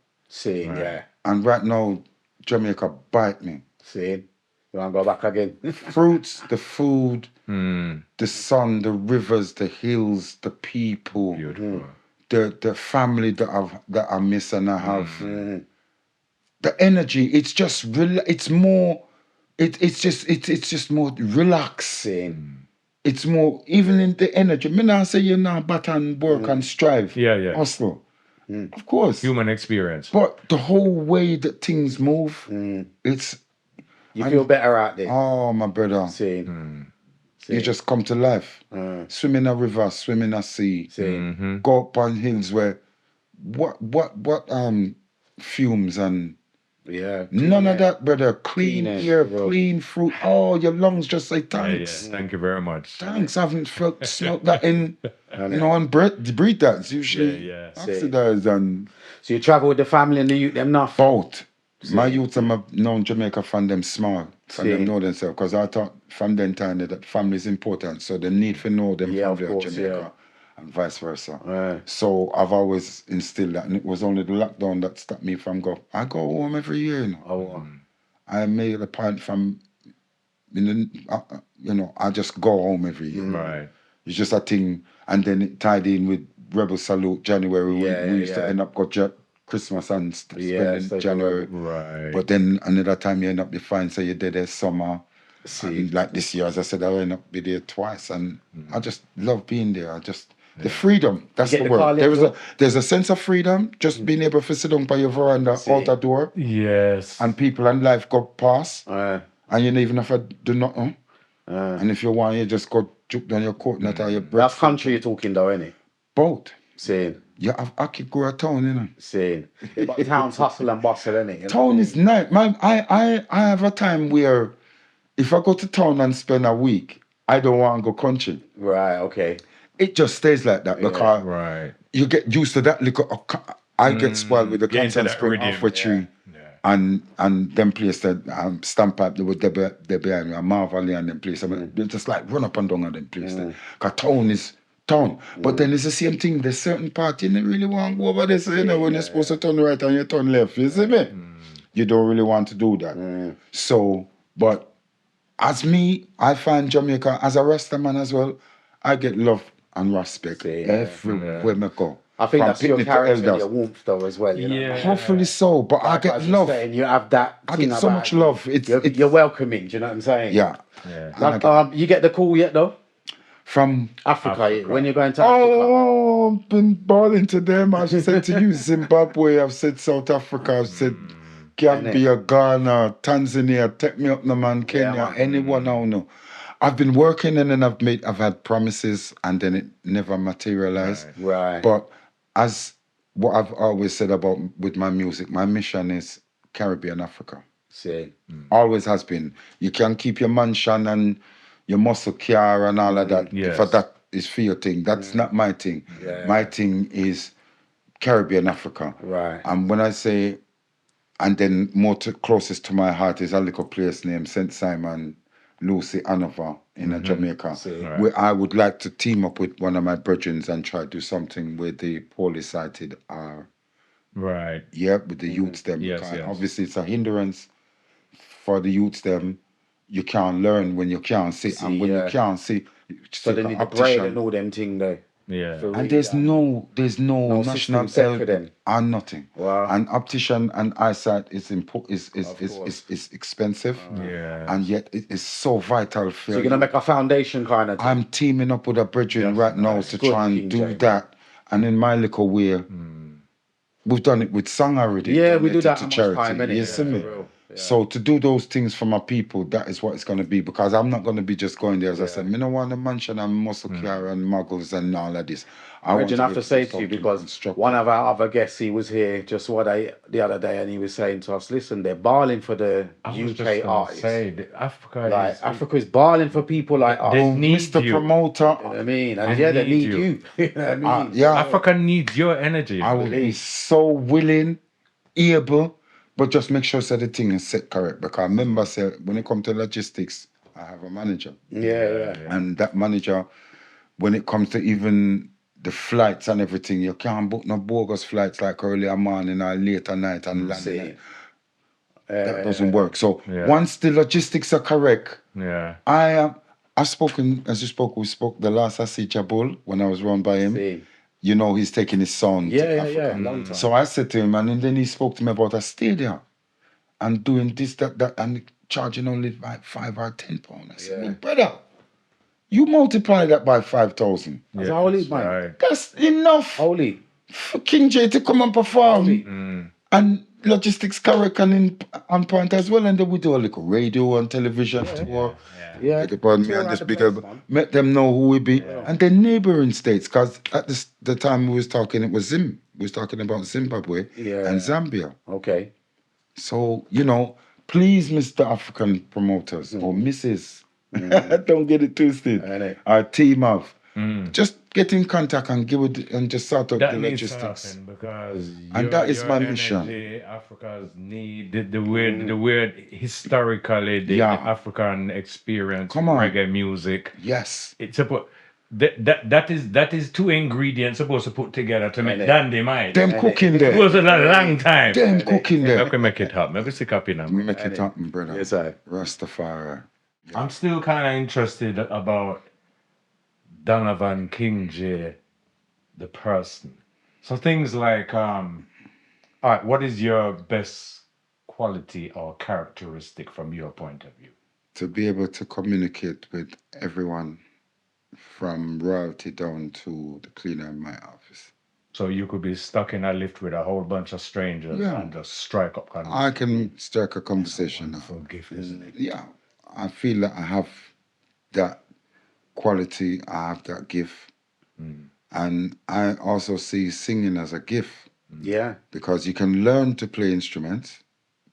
Yeah. And right now, Jamaica bite me. You want to go back again? Fruits, the food, the sun, the rivers, the hills, the people, Beautiful. the family that I miss and I have. The energy, it's just it's more. It's just more relaxing. It's more even in the energy. Me not say you now bat and work and strive. Yeah. Hustle. Of course. Human experience. But the whole way that things move, it's. You feel better out there. Oh, my brother. You just come to life. Swim in a river, swim in a sea. Go up on hills where what fumes and none of that, brother. Clean air, clean fruit. Oh, your lungs just say thanks. Yeah. Thank you very much. Thanks. I haven't smelled that in and breathe that. It's usually oxidized and So you travel with the family and the youth them enough? both. My youth and my known Jamaica from them small. From them know themselves. Because I thought from them time that family is important. So they need to know them from their Jamaica. And vice versa. So I've always instilled that. And it was only the lockdown that stopped me from go. I go home every year, you know. I made a point from, I just go home every year. Right. It's just a thing. And then it tied in with Rebel Salute January. We used to end up go Christmas and spend in January. Right. But then another time you end up be fine. So you're there summer. And like this year, as I said, I end up be there twice. And I just love being there. The freedom, that's the word. There's a sense of freedom, just being able to sit down by your veranda, out the door. Yes. And people and life go past. And you don't even have to do nothing. And if you want, you just go juke down your coat and your breath. That's country you're talking though, innit? Both. Saying. Yeah, I could go a town, you know. Saying. But town's hustle and bustle, innit? Town is nice. Man, I have a time where if I go to town and spend a week, I don't want to go country. Right, okay. It just stays like that because you get used to that little. I get spoiled with the constant spring off a tree, and them place that stamp up with the behind me, Marvel and them place. I mean, they just like run up and down on them place. Cause town is town, but then it's the same thing. There's certain part you don't really want to go over there. So, when you're supposed to turn right and you turn left, you see me? You don't really want to do that. So, but as me, I find Jamaica as a Rasta man as well. I get love and respect everywhere I go. I think that's your character and your warmth though as well, you know. Yeah. Hopefully so, but I get love. You have that. I get so much love. You're welcoming, do you know what I'm saying? Yeah. Like, you get the call yet though? From Africa. When you're going to Africa? Oh, I've been balling to them. I've said to you, Zimbabwe, I've said South Africa, I've said Gambia, Ghana, Tanzania, take me up no man, Kenya, anyone I know. I've been working and then I've had promises and then it never materialized. Right. But as what I've always said about with my music, my mission is Caribbean Africa. See. Always has been. You can keep your mansion and your muscle car and all of that. Yes. For that is for your thing. That's not my thing. Yeah. My thing is Caribbean, Africa. Right. And when I say, and then closest to my heart is a little place named St. Simon, Lucy, Hanover in Jamaica, See. where I would like to team up with one of my brethren and try to do something where the poorly sighted are. Right. Yeah, with the youths them. Yes, Because yes. obviously it's a hindrance for the youths them. You can't learn when you can't see, See, and when yeah. you can't see, So they need the brain and all them thing there. Yeah. For and real, there's yeah. no No national system set help for them. and nothing. Wow. And optician and eyesight is course. is expensive, Yeah. and yet it is so vital for So you're gonna make a foundation kind of thing. I'm teaming up with a brethren right now That's to good, try and King do Jay. that. And in my little way, we've done it with song already. Yeah, we do donated that to much charity. time, innit? You Yeah, see me? for real. Yeah. So to do those things for my people, that is what it's going to be, because I'm not going to be just going there, as I said, me no want to mention and muscle car and muggles and all of this. I Reggie, I have be to say do to you, something because constructive. one of our other guests, he was here just the other day, and he was saying to us, listen, they're barling for the I was just UK gonna artists. say that Africa Like, is Africa is barling for people like us. They Oh, need Mr. you. Promoter, You know what I mean? And I yeah, they need need you. you. You know what I mean? yeah, Africa needs your energy. I would be so willing, able, but just make sure that the thing is set correct. Because remember, say, when it comes to logistics, I have a manager. Yeah. And that manager, when it comes to even the flights and everything, you can't book no bogus flights like earlier morning or later night and landing. That doesn't work. So Yeah. once the logistics are correct, Yeah. I've spoken, as you spoke, we spoke the last I see Jabul when I was run by him. See. You know, he's taking his son to Africa. Long time. So I said to him, and then he spoke to me about a stadium and doing this, that, and charging only like £5 or £10. I said, Yeah. brother, you multiply that by 5,000. That's holy, man. Right. That's enough Holy. for Kingjay to come and perform. And logistics correct and on point as well. And then we do a little radio and television tour. Yeah. Beg your pardon me, Tour and out just the big place, up, man. let them know who we be. And then neighboring states, because at the time we was talking, it was we was talking about Zimbabwe and Zambia. Okay. So, you know, please, Mr. African promoters or Mrs. Don't get it twisted. Our team of just get in contact and give it and just sort out That the needs logistics. to happen because And that is your my energy, mission. Africa's need the weird historically the African experience, Come on. reggae music. Yes. It's about that is two ingredients supposed to put together to make Dynamite. Them cooking It there. was a long time. Them cooking I there. can make it happen. Maybe stick up in them. We make it happen, brother. Yes, I. Rastafari. I'm still kind of interested about Donovan Kingjay, the person. So things like, all right, what is your best quality or characteristic from your point of view? To be able to communicate with everyone from royalty down to the cleaner in my office. So you could be stuck in a lift with a whole bunch of strangers and just strike up conversation. I can strike a conversation now. Wonderful gift, isn't it? Yeah, I feel that I have that quality, I have that gift. And I also see singing as a gift. Yeah. Because you can learn to play instruments,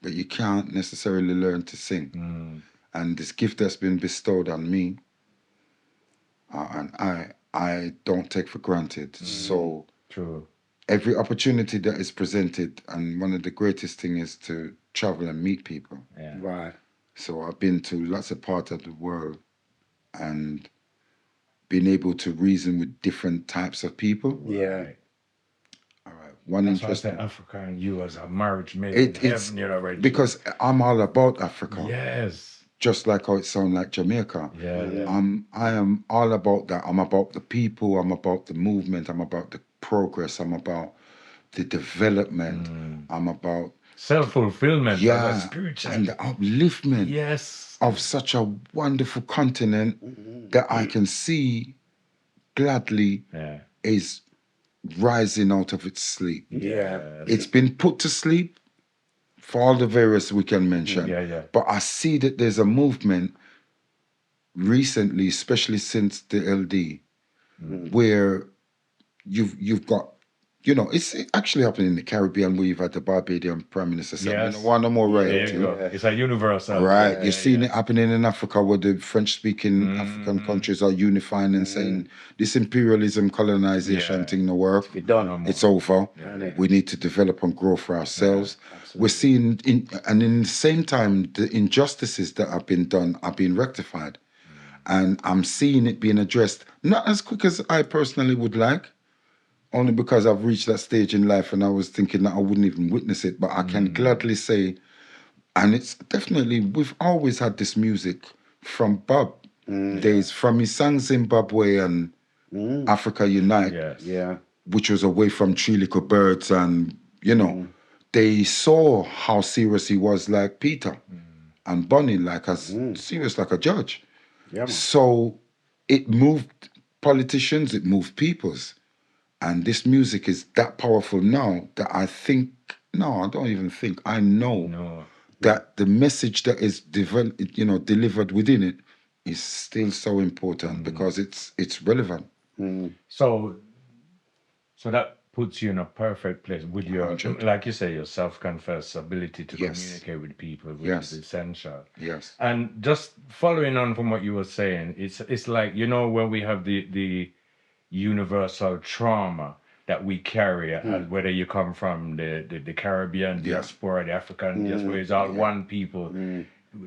but you can't necessarily learn to sing. And this gift that's been bestowed on me, and I don't take for granted. So True. every opportunity that is presented, and one of the greatest things is to travel and meet people. Yeah. Right. So I've been to lots of parts of the world and been able to reason with different types of people. Yeah. All right. One That's why I interesting. say Africa and you as a marriage made in It's heaven, you know, right? because I'm all about Africa. Yes. Just like how it sounds like Jamaica. Yeah. I am all about that. I'm about the people. I'm about the movement. I'm about the progress. I'm about the development. I'm about Self-fulfillment, spiritual. and the upliftment Yes. of such a wonderful continent that I can see gladly is rising out of its sleep. Yeah. It's been put to sleep for all the various we can mention. Yeah. But I see that there's a movement recently, especially since the LD, where you've got You know, it's actually happening in the Caribbean where you've had the Barbadian Prime Minister saying, Yes. you know, want no more There royalty. you go. It's a universal. Right. You're seeing it happening in Africa where the French-speaking African countries are unifying and saying this imperialism, colonization thing no work. It's done. No more. It's over. Yeah. We need to develop and grow for ourselves. We're seeing, in the same time, the injustices that have been done are being rectified. And I'm seeing it being addressed, not as quick as I personally would like, only because I've reached that stage in life and I was thinking that I wouldn't even witness it. But I can gladly say, and it's definitely, we've always had this music from Bob days, from his sang Zimbabwe and Africa Unite, Yeah. which was away from Three Little Birds. And, you know, they saw how serious he was, like Peter, and Bonnie, like as serious like a judge. Yeah, man. So it moved politicians, it moved peoples. And this music is that powerful now that I think, no, I don't even think, I know that the message that is delivered within it is still so important because it's relevant. So that puts you in a perfect place with your, 100. like you say, your self-confessed ability to Yes. communicate with people, which Yes. is essential. Yes. And just following on from what you were saying, it's like, you know, when we have the universal trauma that we carry, whether you come from the Caribbean diaspora, the African diaspora, it's all one people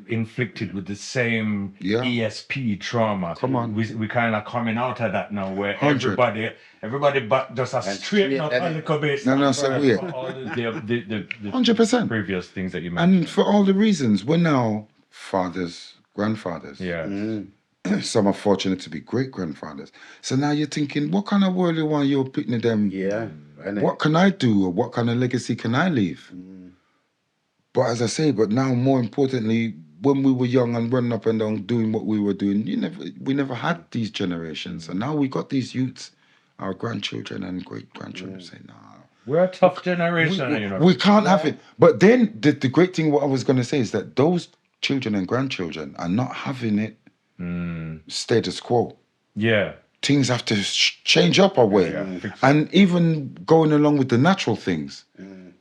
inflicted with the same ESP trauma. Come on. We kind of coming out of that now, where 100. everybody but just a straighten up a little bit. No, so weird. All the 100%. previous things that you mentioned. And for all the reasons, we're now fathers, grandfathers. Yeah. Some are fortunate to be great-grandfathers. So now you're thinking, what kind of world you want you're picking them? Yeah. What can I do? Or what kind of legacy can I leave? But as I say, but now more importantly, when we were young and running up and down doing what we were doing, we never had these generations. And now we got these youths, our grandchildren and great-grandchildren saying, nah. We're a tough generation, you know. We can't have it. But then the great thing, what I was going to say is that those children and grandchildren are not having it status quo. Yeah. Things have to change up a way. And even going along with the natural things,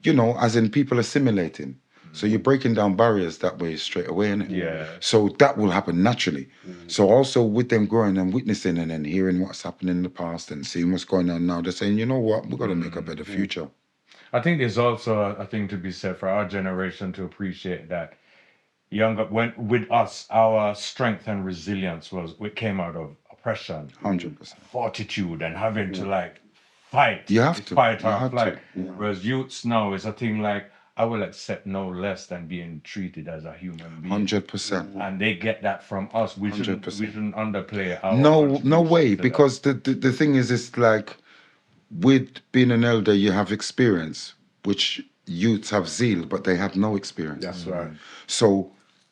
you know, as in people assimilating. So you're breaking down barriers that way straight away, innit? Yeah. So that will happen naturally. So also with them growing and witnessing and then hearing what's happened in the past and seeing what's going on now, they're saying, you know what, we've got to make a better future. I think there's also a thing to be said for our generation to appreciate that with us, our strength and resilience came out of oppression, 100%. fortitude, and having to like fight. You have to. Fight You our have flight. to. Whereas youths now is a thing like, I will accept no less than being treated as a human being. 100%. And they get that from us. We shouldn't underplay our No contribution way, to that. because the thing is, it's like with being an elder, you have experience, which youths have zeal, but they have no experience. That's right. So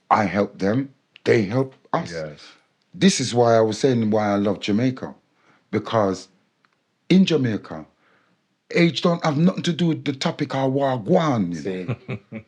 I help them, they help us. Yes. This is why I was saying why I love Jamaica, because in Jamaica, age don't have nothing to do with the topic of wagwan. You know?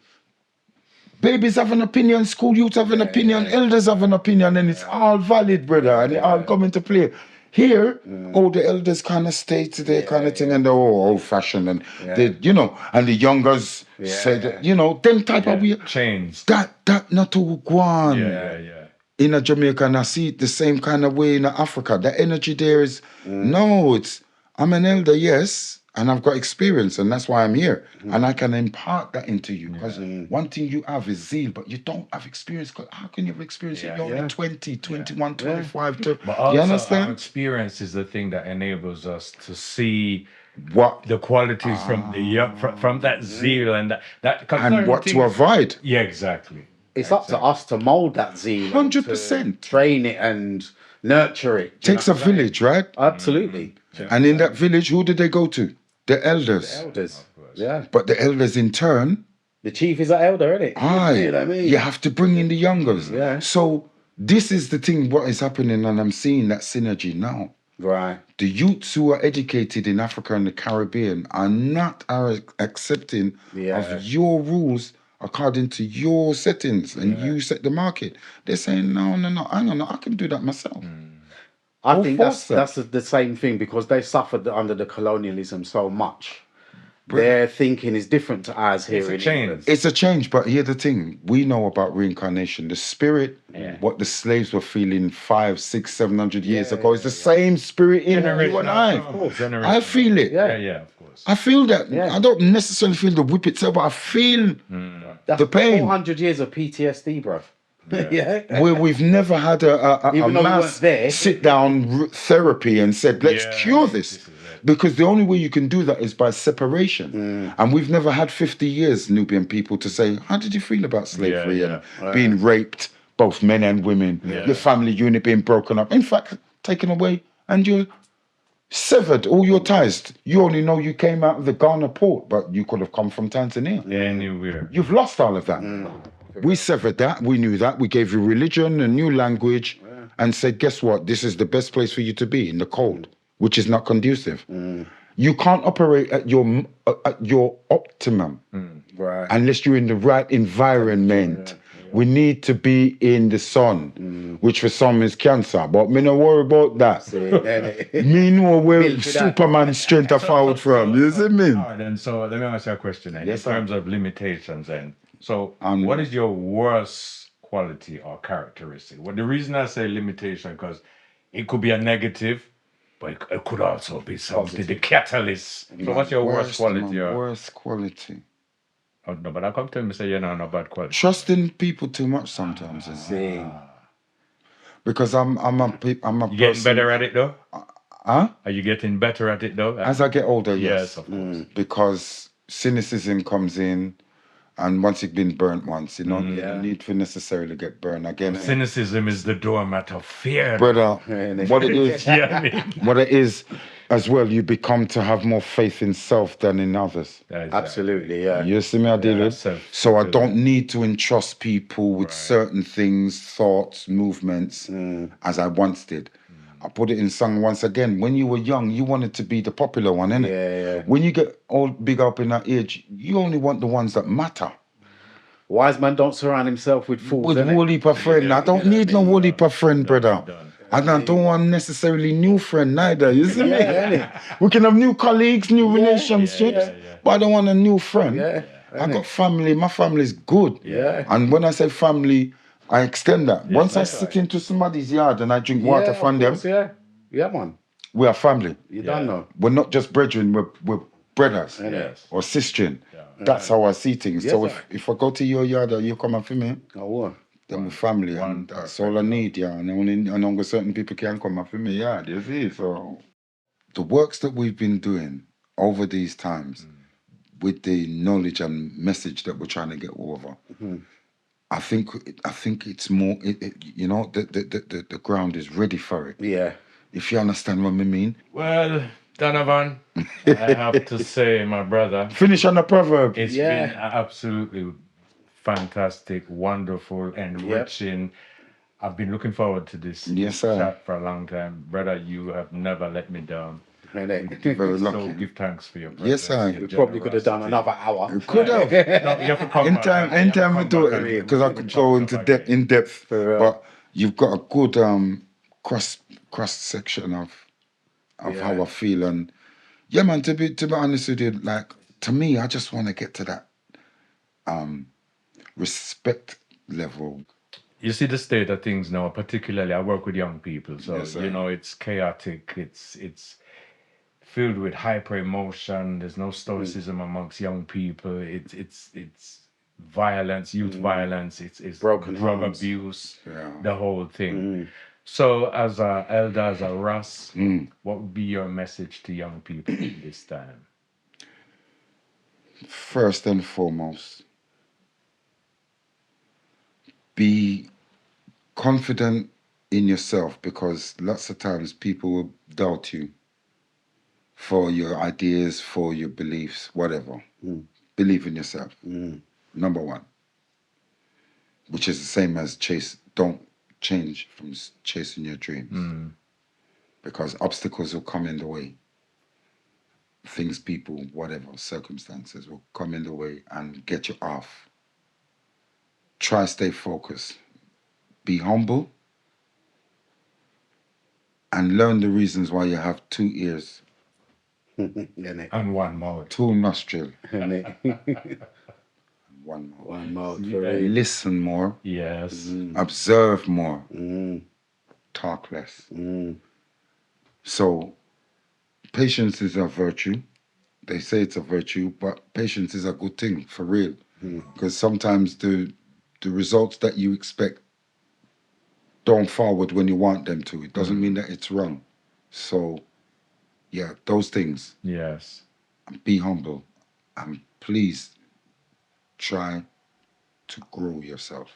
Babies have an opinion, school youths have an opinion, elders have an opinion, and it's all valid, brother, and it all come into play. Here, the elders kind of stay to their kind of thing, and they're all old-fashioned, and they, you know, and the youngers say that, you know, them type of weird. Chains. That not to go on. Yeah. In a Jamaica, and I see it the same kind of way in Africa. The energy there is, no, I'm an elder, yes, and I've got experience, and that's why I'm here. And I can impart that into you. Because one thing you have is zeal, but you don't have experience. How can you have experience if you're only 20, 21, 25? But also, you understand? our experience is the thing that enables us to see What the qualities from that zeal and that and what to avoid. Yeah, exactly. It's up to us to mold that zeal. 100%. Train it and nurture it. Takes a village, right? Absolutely. And in that village, who did they go to? The elders. Elders. Yeah. But the elders in turn, The chief is an elder, isn't it? You know what I mean? you have to bring in the youngers. Yeah. So this is the thing, what is happening, and I'm seeing that synergy now. Right. The youths who are educated in Africa and the Caribbean are not accepting of your rules according to your settings, and you set the market. They're saying, no, hang on, I can do that myself. I Who think forced that's that? the same thing because they suffered under the colonialism so much. Their thinking is different to ours here It's a in change. England. It's a change, but here's the thing: we know about reincarnation. The spirit, what the slaves were feeling 500, 600, 700 years ago, is the same spirit in you and I. I feel it. Yeah, of course. I feel that. Yeah. I don't necessarily feel the whip itself, but I feel That's the pain. 400 years of PTSD, bruv. Yeah. We've never had a Even though we mass weren't there. sit down therapy and said, let's cure this. This is it. Because the only way you can do that is by separation. And we've never had 50 years, Nubian people, to say, how did you feel about slavery and being raped, both men and women, your family unit being broken up, in fact, taken away, and you're severed all your ties. You only know you came out of the Ghana port, but you could have come from Tanzania. Anywhere. You've lost all of that. We severed that. We knew that. We gave you religion, a new language, and said, guess what? This is the best place for you to be, in the cold, which is not conducive. You can't operate at your optimum unless you're in the right environment. We need to be in the sun, which for some is cancer, but me no worry about that. Me know where Superman's strength are found from. You see me? All right, then. So let me ask you a question then. Yes, in terms of limitations, then. So, what is your worst quality or characteristic? Well, the reason I say limitation because it could be a negative, but it could also be something, the catalyst. So, what's your worst quality? Worst quality. Oh, no, but I come tell me say you're not no bad quality. Trusting people too much sometimes. Because I'm a You person. getting better at it though? Huh? Are you getting better at it though? As I get older, yes. of course. Because cynicism comes in, and once you've been burnt once, you don't need to necessarily get burned again. Cynicism is the doormat of fear. Brother, what it is, Yeah, I mean. what it is as well, you become to have more faith in self than in others. Absolutely, yeah. You see me, I deal with? So I don't need to entrust people with certain things, thoughts, movements, as I once did. I put it in song once again. When you were young, you wanted to be the popular one, innit? Yeah. When you get all big up in that age, you only want the ones that matter. Wise man don't surround himself with fools. With whole heap of friend. I don't need no whole heap of friend, brother. And I don't want necessarily new friend neither. You see me? We can have new colleagues, new relationships, but I don't want a new friend. I got family. My family is good. And when I say family, I extend that. Once I sit into somebody's yard and I drink water from them, Yeah, man. we are family. You don't know. We're not just brethren, we're brothers or sistren. That's how I see things. So if I go to your yard or you come up for me, then we're family, and that's all I need, and only certain people can come up for me, you see. So the works that we've been doing over these times, with the knowledge and message that we're trying to get over, I think it's more, the ground is ready for it. Yeah. If you understand what I mean. Well, Donovan, I have to say, my brother. Finish on a proverb. It's been absolutely fantastic, wonderful, enriching. I've been looking forward to this chat for a long time. Brother, you have never let me down. Very So lucky. give thanks for your presence. Yes, sir. We probably could have done another hour. Could have. No, you have to come back. Anytime we do it, because I could go into in depth. But you've got a good cross section of how I feel, and man. To be honest with you, like, to me, I just want to get to that respect level. You see the state of things now, particularly I work with young people, so it's chaotic, it's filled with hyper emotion, there's no stoicism amongst young people, it's violence, youth violence, it's Broken drug homes. abuse, the whole thing. So as a elder, as a Ras, what would be your message to young people this time? First and foremost, be confident in yourself, because lots of times people will doubt you for your ideas, for your beliefs, whatever. Believe in yourself. Number one. Which is the same as don't change from chasing your dreams. Because obstacles will come in the way. Things, people, whatever, circumstances will come in the way and get you off. Try stay focused. Be humble and learn the reasons why you have 2 ears, Innit? And one mouth. 2 nostrils, Innit? 1 mouth. One mouth for Yeah. real. Listen more, Yes. observe more, Mm, talk less. mm, So patience is a virtue. They say it's a virtue, but patience is a good thing for real. Because sometimes the results that you expect don't forward when you want them to. It doesn't mean that it's wrong. So yeah, those things. Yes. Be humble and please try to grow yourself.